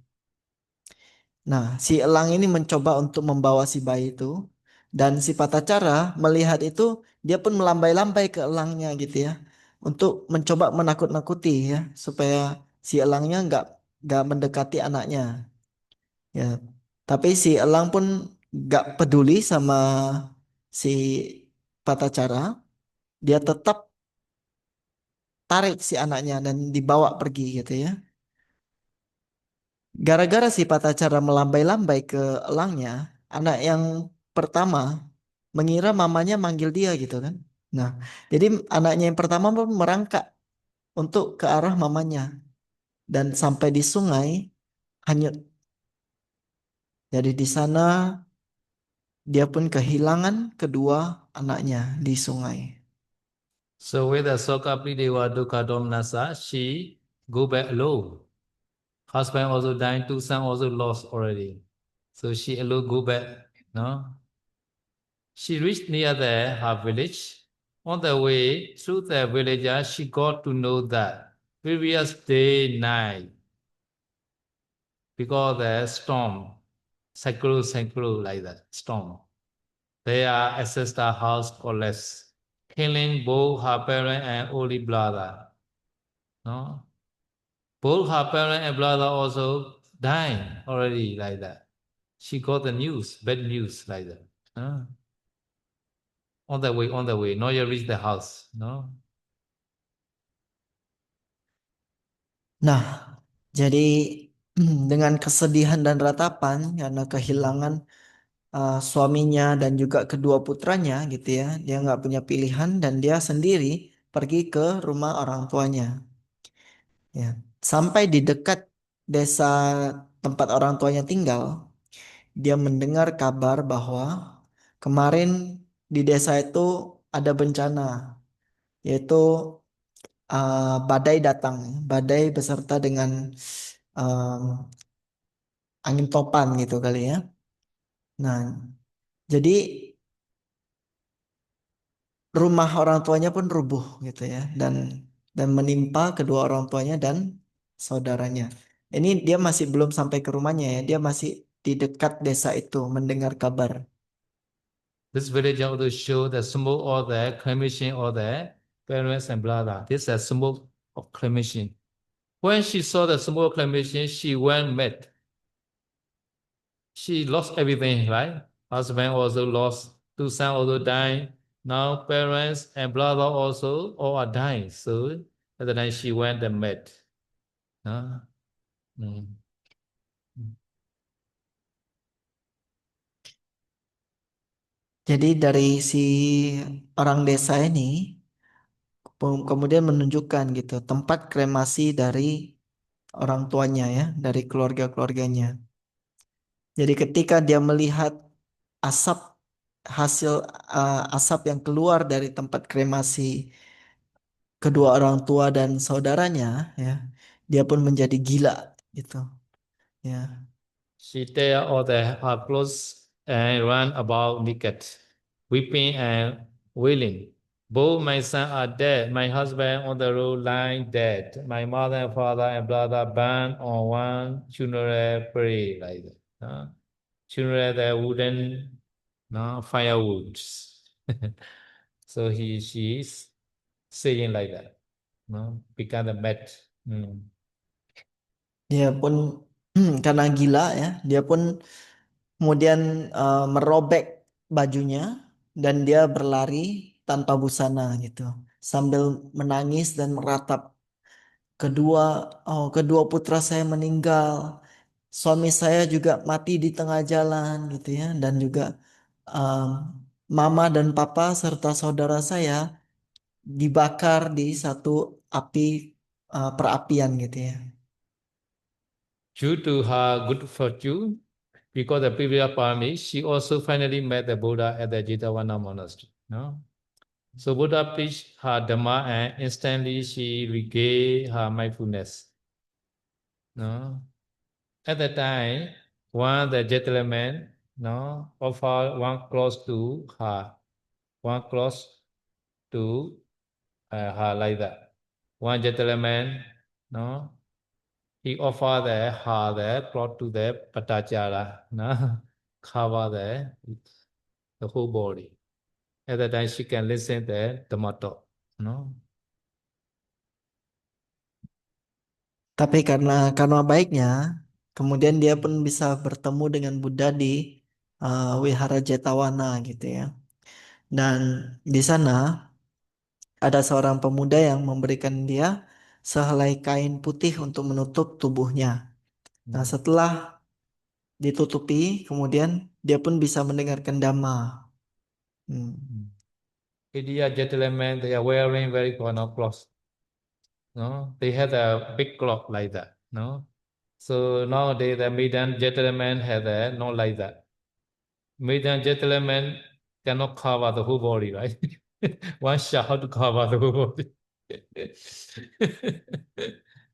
Nah, si elang ini mencoba untuk membawa si bayi itu, dan si Patacara melihat itu, dia pun melambai-lambai ke elangnya gitu ya, untuk mencoba menakut-nakuti ya, supaya si elangnya nggak mendekati anaknya. Ya, tapi si elang pun nggak peduli sama si Patacara, dia tetap tarik si anaknya dan dibawa pergi gitu ya. Gara-gara si Patacara melambai-lambai ke elangnya, anak yang pertama mengira mamanya manggil dia gitu kan. Nah, jadi anaknya yang pertama pun merangkak untuk ke arah mamanya dan sampai di sungai hanyut. Jadi di sana dia pun kehilangan kedua anaknya di sungai. So with the Sokapri Deva Dukkha Domanassa, she go back alone. Husband also died, two sons also lost already. So she alone go back, no. She reached near her village. On the way through the villager, she got to know that previous day night, because the storm, cyclone like that, storm, their ancestor house collapsed, killing both her parent and only brother. No? Both her parent and brother also died already like that. She got the news, bad news like that. No? On the way, not yet reach the house. No? Nah, jadi dengan kesedihan dan ratapan karena kehilangan suaminya dan juga kedua putranya gitu ya, dia nggak punya pilihan dan dia sendiri pergi ke rumah orang tuanya. Ya, sampai di dekat desa tempat orang tuanya tinggal, dia mendengar kabar bahwa kemarin di desa itu ada bencana, yaitu badai datang, badai beserta dengan um, angin topan gitu kali ya. Nah, jadi rumah orang tuanya pun rubuh gitu ya, dan menimpa kedua orang tuanya dan saudaranya. Ini dia masih belum sampai ke rumahnya ya, dia masih di dekat desa itu mendengar kabar. This village also show the smoke or the cremation or the parents and brother. This is a smoke of cremation. When she saw the smoke of cremation, she went mad. She lost everything, right? Husband also lost, two sons also died. Now parents and brother also all are dying. So at the time she went mad. Huh? Mm. Jadi dari si orang desa ini kemudian menunjukkan gitu tempat kremasi dari orang tuanya ya, dari keluarga-keluarganya. Jadi ketika dia melihat asap hasil asap yang keluar dari tempat kremasi kedua orang tua dan saudaranya ya, dia pun menjadi gila gitu ya. She tear all her clothes and ran about naked, weeping and wailing. Both my sons are dead. My husband on the road lying dead. My mother and father and brother burned on one funeral parade like that. Funeral the wooden firewoods. So she's saying like that. Become the mad. Dia pun karena gila ya, dia pun kemudian merobek bajunya dan dia berlari tanpa busana gitu sambil menangis dan meratap kedua kedua putra saya meninggal, suami saya juga mati di tengah jalan gitu ya, dan juga um, mama dan papa serta saudara saya dibakar di satu api perapian gitu ya. Due to her good fortune, because the previous Parami, she also finally met the Buddha at the Jetavana monastery. No? So Buddha preached her Dhamma and instantly she regained her mindfulness. No? At that time, one the gentleman offered one clothes to her, one clothes to her like that. One gentleman, no, he offered her the cloth to the Patachara, no, cover the whole body. At that time, she can listen the Dhamma talk. No? Tapi karena baiknya, kemudian dia pun bisa bertemu dengan Buddha di Wihara Jetawana gitu ya. Dan di sana ada seorang pemuda yang memberikan dia sehelai kain putih untuk menutup tubuhnya. Nah, setelah ditutupi, kemudian dia pun bisa mendengarkan Dhamma. India gentlemen, they are wearing very corner clothes. No, they have a big cloth like that. No, so nowadays the maiden gentlemen have not like that. Maiden gentlemen cannot cover the whole body, right? One shot how to cover the whole body.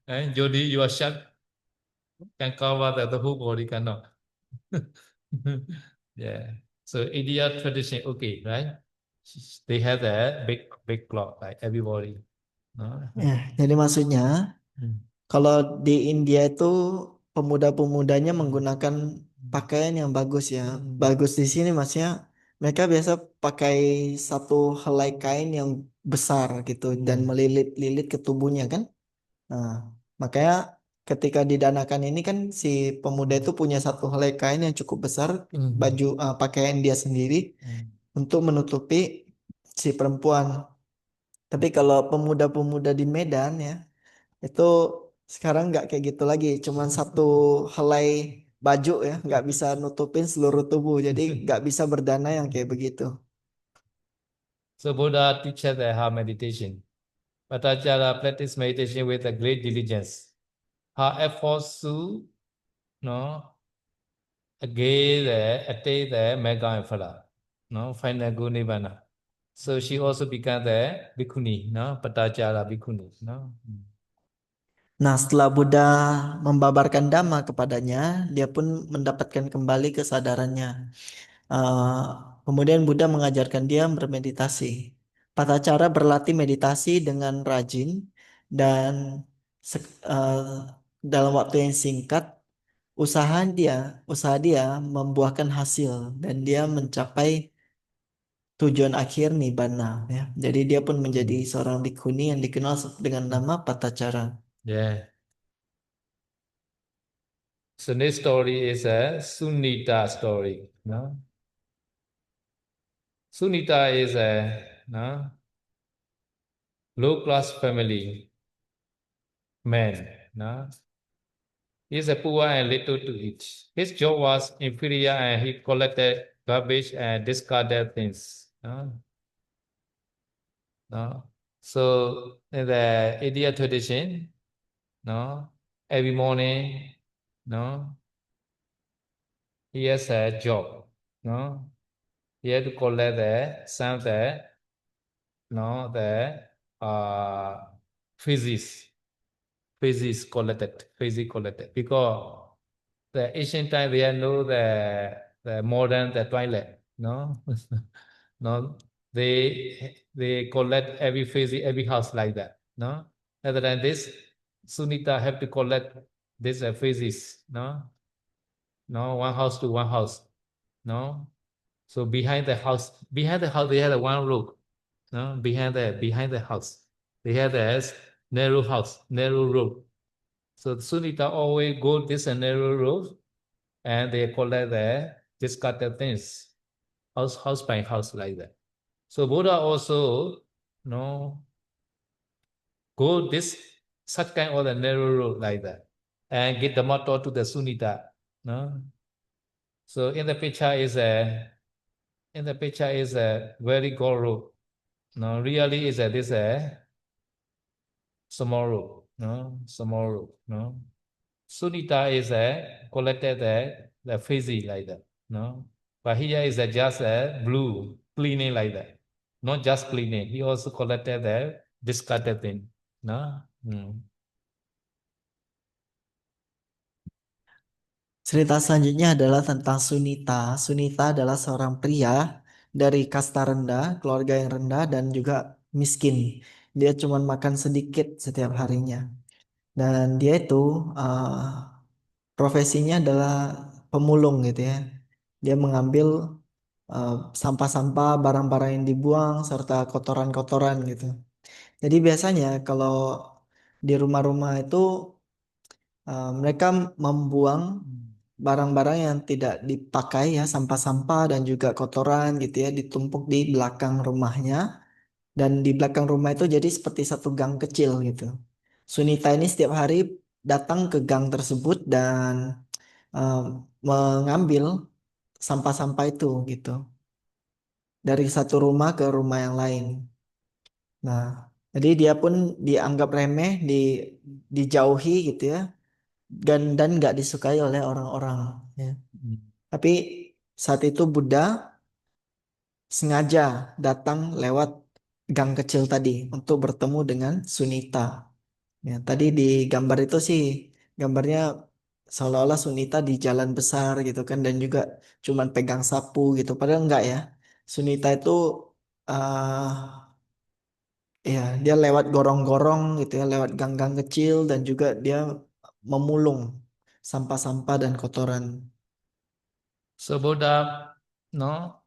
And Jody, your shot can cover the whole body, cannot. Yeah. So India tradition, okay, right? They have a big cloth like everybody. No? Ya, jadi maksudnya kalau di India itu pemuda-pemudanya menggunakan pakaian yang bagus ya. Bagus di sini maksudnya mereka biasa pakai satu helai kain yang besar gitu dan melilit-lilit ke tubuhnya kan. Nah, makanya ketika didanakan ini kan si pemuda itu punya satu helai kain yang cukup besar, baju pakaian dia sendiri untuk menutupi si perempuan. Tapi kalau pemuda-pemuda di Medan ya, itu sekarang nggak kayak gitu lagi. Cuman satu helai baju ya, nggak bisa nutupin seluruh tubuh. Jadi nggak bisa berdana yang kayak begitu. So Buddha teaches her meditation. Patajara practice meditation with a great diligence. Her efforts to attain the mega and phala, final good nibbana. So she also became the bhikkhuni, Patajara bhikkhuni. Nah, setelah Buddha membabarkan Dhamma kepadanya, dia pun mendapatkan kembali kesadarannya. Uh, Kemudian Buddha mengajarkan dia bermeditasi. Tata cara berlatih meditasi dengan rajin dan dalam waktu yang singkat usaha dia membuahkan hasil dan dia mencapai tujuan akhir nibbana ya. Jadi dia pun menjadi seorang bhikkhuni yang dikenal dengan nama Patacara. Yeah. So this story is a Sunita story. No? Sunita is a no, low class family man. No? He is a poor and little to eat. His job was inferior and he collected garbage and discarded things. No? No? So in the Indian tradition, no, every morning, no, he has a job. No? He had to collect some of the physics collected because the ancient time they had no the modern the toilet no no they collect every physics every house like that no other than this Sunita have to collect this physics no one house to one house no so behind the house they had a one room no behind the house they had a narrow road. So Sunita always go this narrow road and they collect the discarded things, house by house like that. So Buddha also go this such kind of a narrow road like that and get the motto to the Sunita. No? So in the picture is a very good road. No, really is this small road. No, small road. No. Sunita is collected the fizzy like that, no? But here is just a blue, cleaning like that. Not just cleaning, he also collected the discarded thing, no? Cerita selanjutnya adalah tentang Sunita. Sunita adalah seorang pria dari kasta rendah, keluarga yang rendah dan juga miskin. Dia cuma makan sedikit setiap harinya. Dan dia itu profesinya adalah pemulung gitu ya. Dia mengambil sampah-sampah, barang-barang yang dibuang serta kotoran-kotoran gitu. Jadi biasanya kalau di rumah-rumah itu mereka membuang barang-barang yang tidak dipakai ya, sampah-sampah dan juga kotoran gitu ya, ditumpuk di belakang rumahnya dan di belakang rumah itu jadi seperti satu gang kecil gitu. Sunita ini setiap hari datang ke gang tersebut dan eh, mengambil sampah-sampah itu gitu dari satu rumah ke rumah yang lain. Nah, jadi dia pun dianggap remeh, dijauhi gitu ya, dan nggak disukai oleh orang-orang. Ya. Tapi saat itu Buddha sengaja datang lewat gang kecil tadi untuk bertemu dengan Sunita. Ya, tadi di gambar itu sih gambarnya seolah-olah Sunita di jalan besar gitu kan dan juga cuman pegang sapu gitu. Padahal enggak ya. Sunita itu eh ya dia lewat gorong-gorong gitu ya, lewat gang-gang kecil dan juga dia memulung sampah-sampah dan kotoran. So Buddha, no,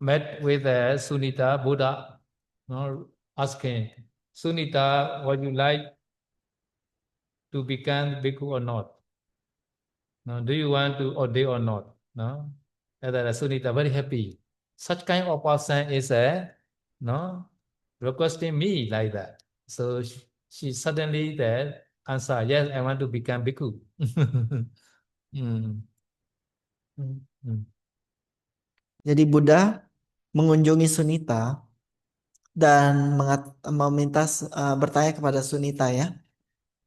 met with Sunita. Buddha, no, asking Sunita, would you like to become bhikkhu or not? No, do you want to ordain or not? No, and then Sunita very happy. Such kind of person is no requesting me like that. So she suddenly that answer, yes, I want to become bhikkhu. Mm. Mm. Jadi Buddha mengunjungi Sunita dan meminta bertanya kepada Sunita ya,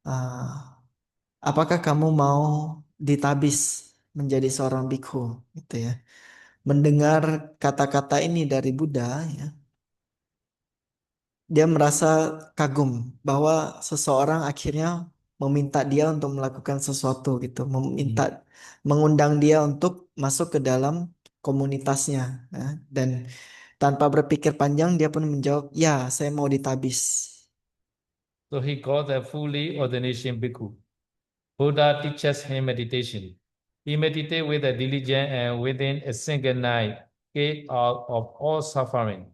uh, apakah kamu mau ditabis menjadi seorang bikhu gitu ya. Mendengar kata-kata ini dari Buddha ya, dia merasa kagum bahwa seseorang akhirnya meminta dia untuk melakukan sesuatu gitu, mengundang dia untuk masuk ke dalam komunitasnya ya. Dan tanpa berpikir panjang dia pun menjawab, ya saya mau ditabis. So he got the fully ordination bhikkhu. Buddha teaches him meditation. He meditated with a diligence and within a single night, get out of all suffering,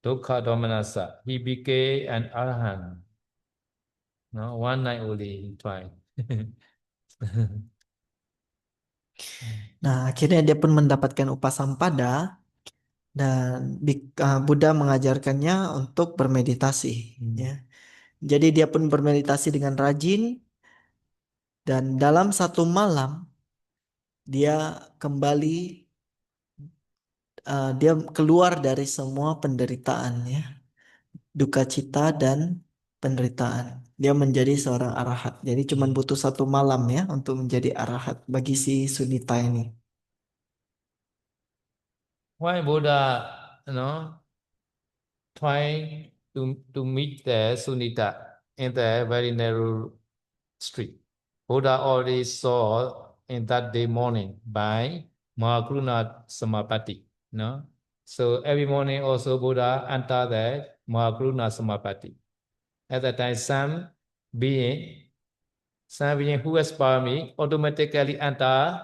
dukkha domanassa. He became an arahant. No, one night only he tried. Nah, akhirnya dia pun mendapatkan upasampada dan Buddha mengajarkannya untuk bermeditasi. Ya. Jadi dia pun bermeditasi dengan rajin dan dalam satu malam dia kembali dia keluar dari semua penderitaan ya, duka cita dan penderitaan. Dia menjadi seorang arahat. Jadi cuma butuh satu malam ya untuk menjadi arahat bagi si Sunita ini. Why Buddha, trying to meet the Sunita in the very narrow street? Buddha already saw in that day morning by Mahakaruna Samapatti. No? So every morning also Buddha enter the Mahakaruna Samapatti. At that time, some being who has parami automatically enter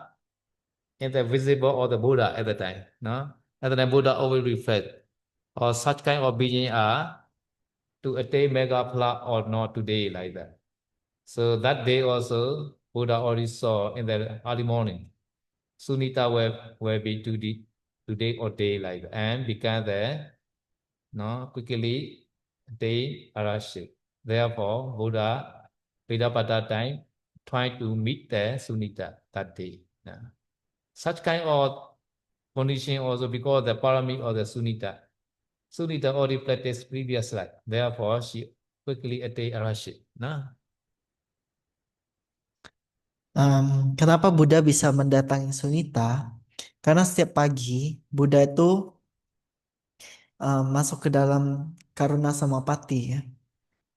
in the visible or the Buddha at the time. No? At the time, Buddha always reflect, or such kind of being are to attain mega phala or not today like that. So that day also, Buddha already saw in the early morning. Sunita will be today or day like that, and become there, quickly they arashit. Therefore, Buddha, Vedapata time, trying to meet the Sunita that day. Such kind of condition also because the parami of the Sunita. Sunita already practiced previous life. Therefore, she quickly attained arashit. Kenapa Buddha bisa mendatangi Sunita? Karena setiap pagi Buddha itu masuk ke dalam Karuna Samapatti ya.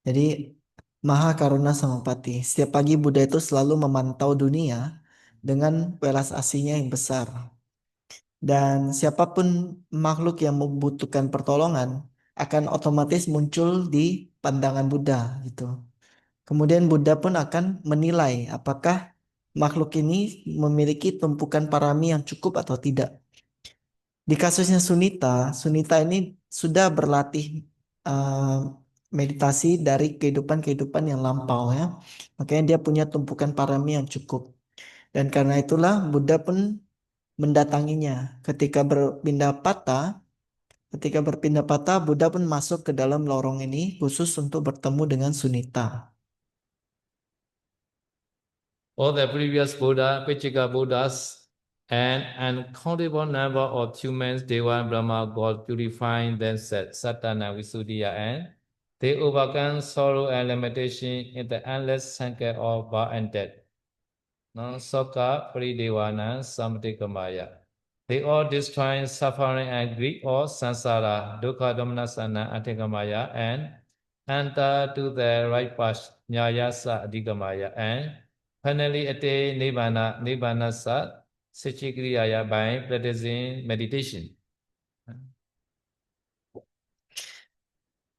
Jadi Maha Karuna Samapatti. Setiap pagi Buddha itu selalu memantau dunia dengan welas asihnya yang besar. Dan siapapun makhluk yang membutuhkan pertolongan akan otomatis muncul di pandangan Buddha gitu. Kemudian Buddha pun akan menilai apakah makhluk ini memiliki tumpukan parami yang cukup atau tidak. Di kasusnya Sunita, Sunita ini sudah berlatih meditasi dari kehidupan-kehidupan yang lampau ya. Makanya dia punya tumpukan parami yang cukup. Dan karena itulah Buddha pun mendatanginya. Ketika berpindah patah, Buddha pun masuk ke dalam lorong ini khusus untuk bertemu dengan Sunita. All the previous Buddha, Pichika Buddhas, and uncountable number of humans, Deva, Brahma, God purifying themselves, Satana, Visuddhiya, and they overcome sorrow and limitation in the endless cycle of birth and death. Soka, Paridevana, Samatikamaya. They all destroy suffering and grief or samsara, dukkha domanasana, atikamaya, and enter to the right path, nyayasa, adikamaya, and finally attain nibbana sat, sichikriyaya by practicing meditation.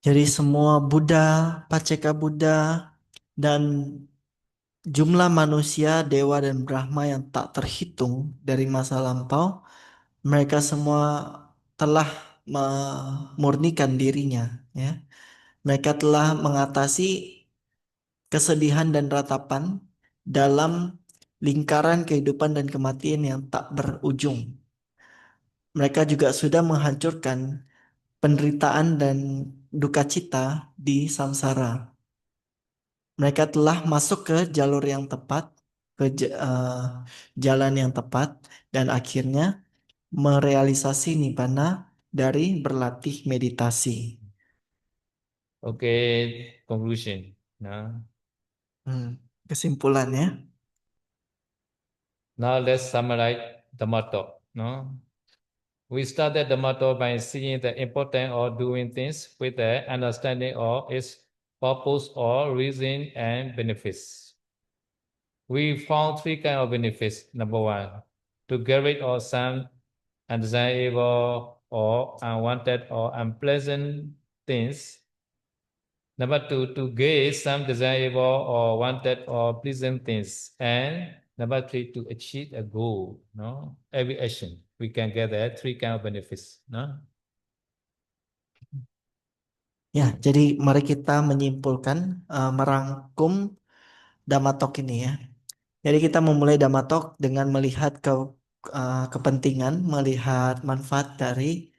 Jadi semua Buddha, Paceka Buddha, dan jumlah manusia, dewa dan Brahma yang tak terhitung dari masa lampau, mereka semua telah memurnikan dirinya. Ya. Mereka telah mengatasi kesedihan dan ratapan dalam lingkaran kehidupan dan kematian yang tak berujung. Mereka juga sudah menghancurkan penderitaan dan duka cita di samsara. Mereka telah masuk ke jalur yang tepat, ke jalan yang tepat, dan akhirnya merealisasi nibbana dari berlatih meditasi. Okay, conclusion. Kesimpulannya, Now let's summarize the motto. We started the motto by seeing the importance of doing things with the understanding of its purpose or reason and benefits. We found three kinds of benefits. Number one, to get rid of some undesirable or unwanted or unpleasant things Number two, to gain some desirable or wanted or pleasant things. And number three, to achieve a goal. No, every action we can get there three kind of benefits. No. Ya, jadi mari kita menyimpulkan, merangkum Dhammatok ini ya. Jadi kita memulai Dhammatok dengan melihat kepentingan, melihat manfaat dari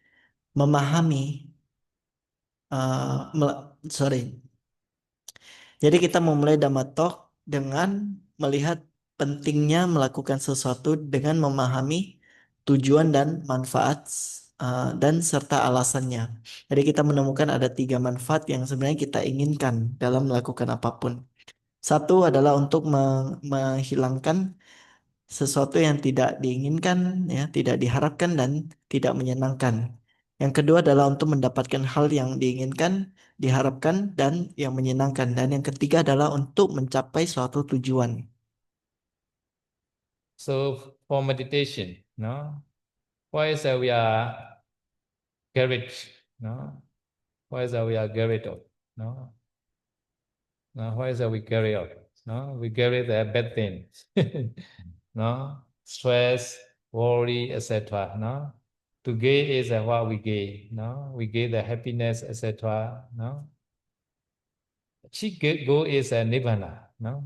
memahami, sorry. Jadi kita memulai Dhammatok dengan melihat pentingnya melakukan sesuatu dengan memahami tujuan dan manfaat, dan serta alasannya. Jadi kita menemukan ada 3 manfaat yang sebenarnya kita inginkan dalam melakukan apapun. Satu adalah untuk menghilangkan sesuatu yang tidak diinginkan, ya, tidak diharapkan dan tidak menyenangkan. Yang kedua adalah untuk mendapatkan hal yang diinginkan, diharapkan dan yang menyenangkan. Dan yang ketiga adalah untuk mencapai suatu tujuan. So for meditation, no, why is that we are carried, no, why is that we are carried out, no, no, why is that we carry out, no, we carry the bad things, no, stress, worry, etc. No, to gain is what we gain, no, we gain the happiness, etc. No, chief goal is a nibbana, no.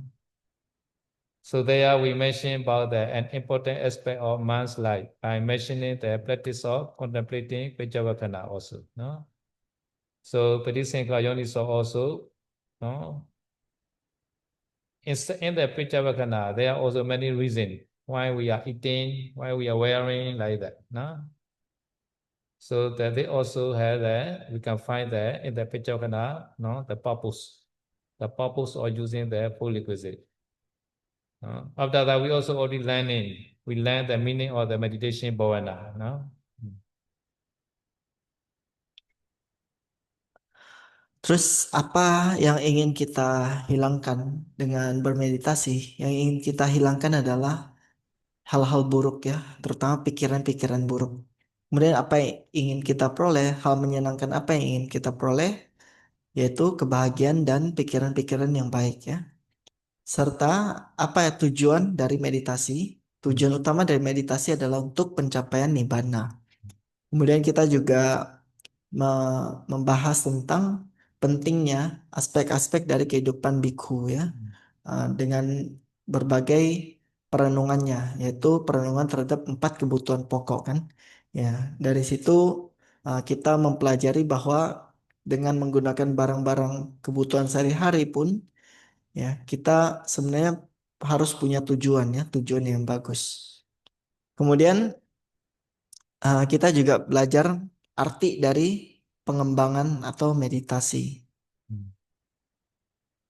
So there we mention about an important aspect of man's life by mentioning the practice of contemplating Pajavakana also. No? So Padisankara Yoniso also, no? In the Pajavakana, there are also many reasons why we are eating, why we are wearing like that. No? So that they also have that, we can find that in the Pajavakana, no, the purpose of using the full requisite. After that, we also already we learn the meaning of the meditation bhavana. No? Terus apa yang ingin kita hilangkan dengan bermeditasi? Yang ingin kita hilangkan adalah hal-hal buruk ya, terutama pikiran-pikiran buruk. Kemudian apa yang ingin kita peroleh, hal menyenangkan apa yang ingin kita peroleh, yaitu kebahagiaan dan pikiran-pikiran yang baik ya. Serta apa ya tujuan dari meditasi? Tujuan utama dari meditasi adalah untuk pencapaian nibbana. Kemudian kita juga membahas tentang pentingnya aspek-aspek dari kehidupan bhikkhu ya, dengan berbagai perenungannya, yaitu perenungan terhadap 4 kebutuhan pokok kan. Ya, dari situ kita mempelajari bahwa dengan menggunakan barang-barang kebutuhan sehari-hari pun ya kita sebenarnya harus punya tujuan ya, tujuan yang bagus. Kemudian kita juga belajar arti dari pengembangan atau meditasi.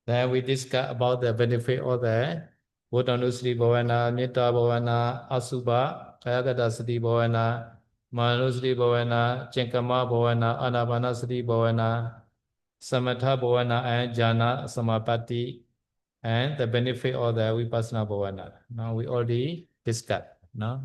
Then we discuss about the benefit of the Bodhanusri Bhavana, Metta Bhavana, Asubha, Kayagata Sati Bhavana, Manusri Bhavana, Chinkama Bhavana, Anapanasati Bhavana, Samatha Bhavana, and Jhana Samapatti, and the benefit of the Vipassana Bhavana. Now we already discussed. No?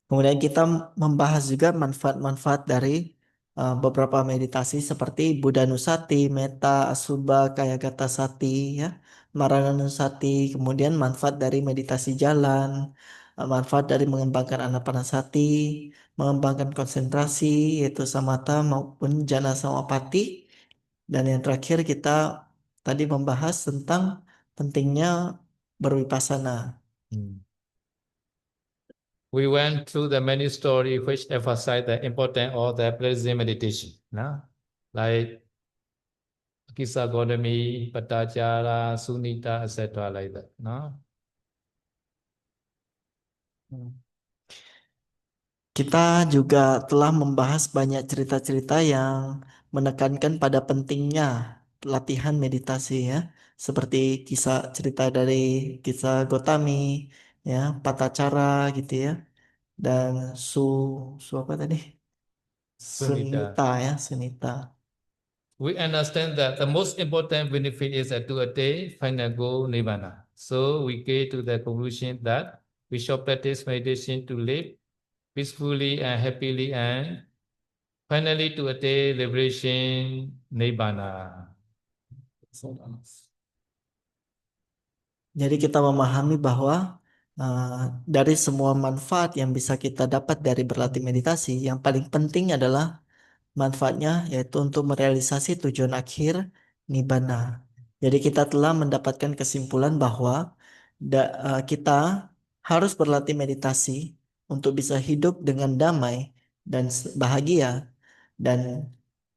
Kemudian kita membahas juga manfaat-manfaat dari beberapa meditasi seperti Buddhanusati, Metta, Asubha, Kayagata Sati, ya, Marananusati. Kemudian manfaat dari meditasi jalan, manfaat dari mengembangkan Anapanasati, mengembangkan konsentrasi yaitu samatha maupun jhana samapatti. Dan yang terakhir kita tadi membahas tentang pentingnya berwipasana. We went through the many stories which emphasize the importance of the present meditation. No? Like Kisa Gautami, Patajara, Sunita, etc. like that. No? Kita juga telah membahas banyak cerita-cerita yang menekankan pada pentingnya latihan meditasi ya, seperti kisah cerita dari kisah Gotami, ya, Patacara gitu ya, dan su apa tadi? Sunita ya, Sunita. We understand that the most important benefit is to attain final goal nirvana. So we get to the conclusion that we should practice meditation to live peacefully and happily and finally to attain liberation, nibbana. Jadi kita memahami bahwa dari semua manfaat yang bisa kita dapat dari berlatih meditasi, yang paling penting adalah manfaatnya yaitu untuk merealisasi tujuan akhir nibbana. Jadi kita telah mendapatkan kesimpulan bahwa kita harus berlatih meditasi untuk bisa hidup dengan damai dan bahagia dan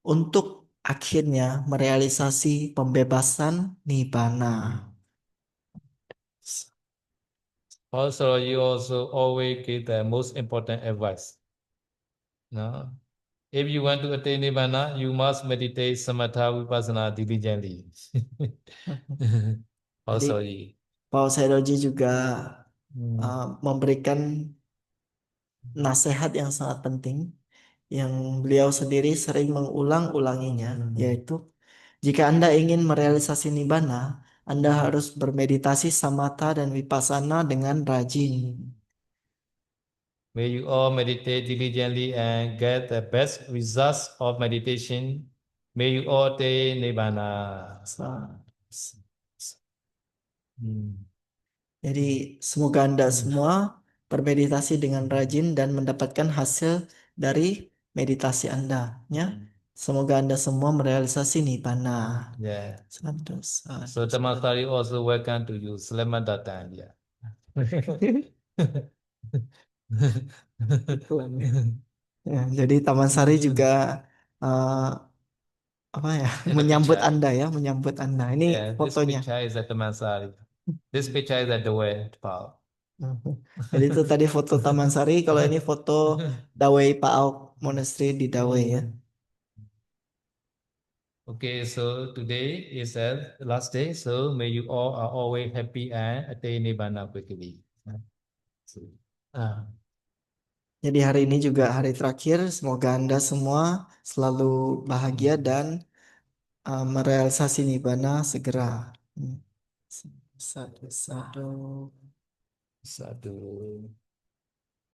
untuk akhirnya merealisasi pembebasan nibbana. Also, you also always give the most important advice. No? If you want to attain nibbana, you must meditate samatha vipassana diligently. Also, Paus Hairoji juga memberikan nasihat yang sangat penting yang beliau sendiri sering mengulang-ulanginya, yaitu jika Anda ingin merealisasi nibbana, Anda harus bermeditasi samatha dan vipassana dengan rajin. may you all meditate diligently and get the best results of meditation. May you all attain nibbana. Jadi semoga Anda semua bermeditasi dengan rajin dan mendapatkan hasil dari meditasi Anda, ya. Semoga Anda semua merealisasi nibbana. Yeah. Sadhu, So sadhu, Tamasari also welcome to you. Selamat datang. Yeah. Ya, jadi Taman Sari juga apa ya, menyambut Anda ya, menyambut Anda. Ini Yeah, this fotonya. picture is at Tamasari. This picture is at the way. Jadi itu tadi foto Taman Sari, kalau ini foto Dawei Paok Monastery di Dawei ya. Okay, so today is the last day. So may you all are always happy and attain nibbana quickly. So, Jadi hari ini juga hari terakhir. Semoga Anda semua selalu bahagia dan merealisasi nibbana segera. Sadu, sadu. Sadhu.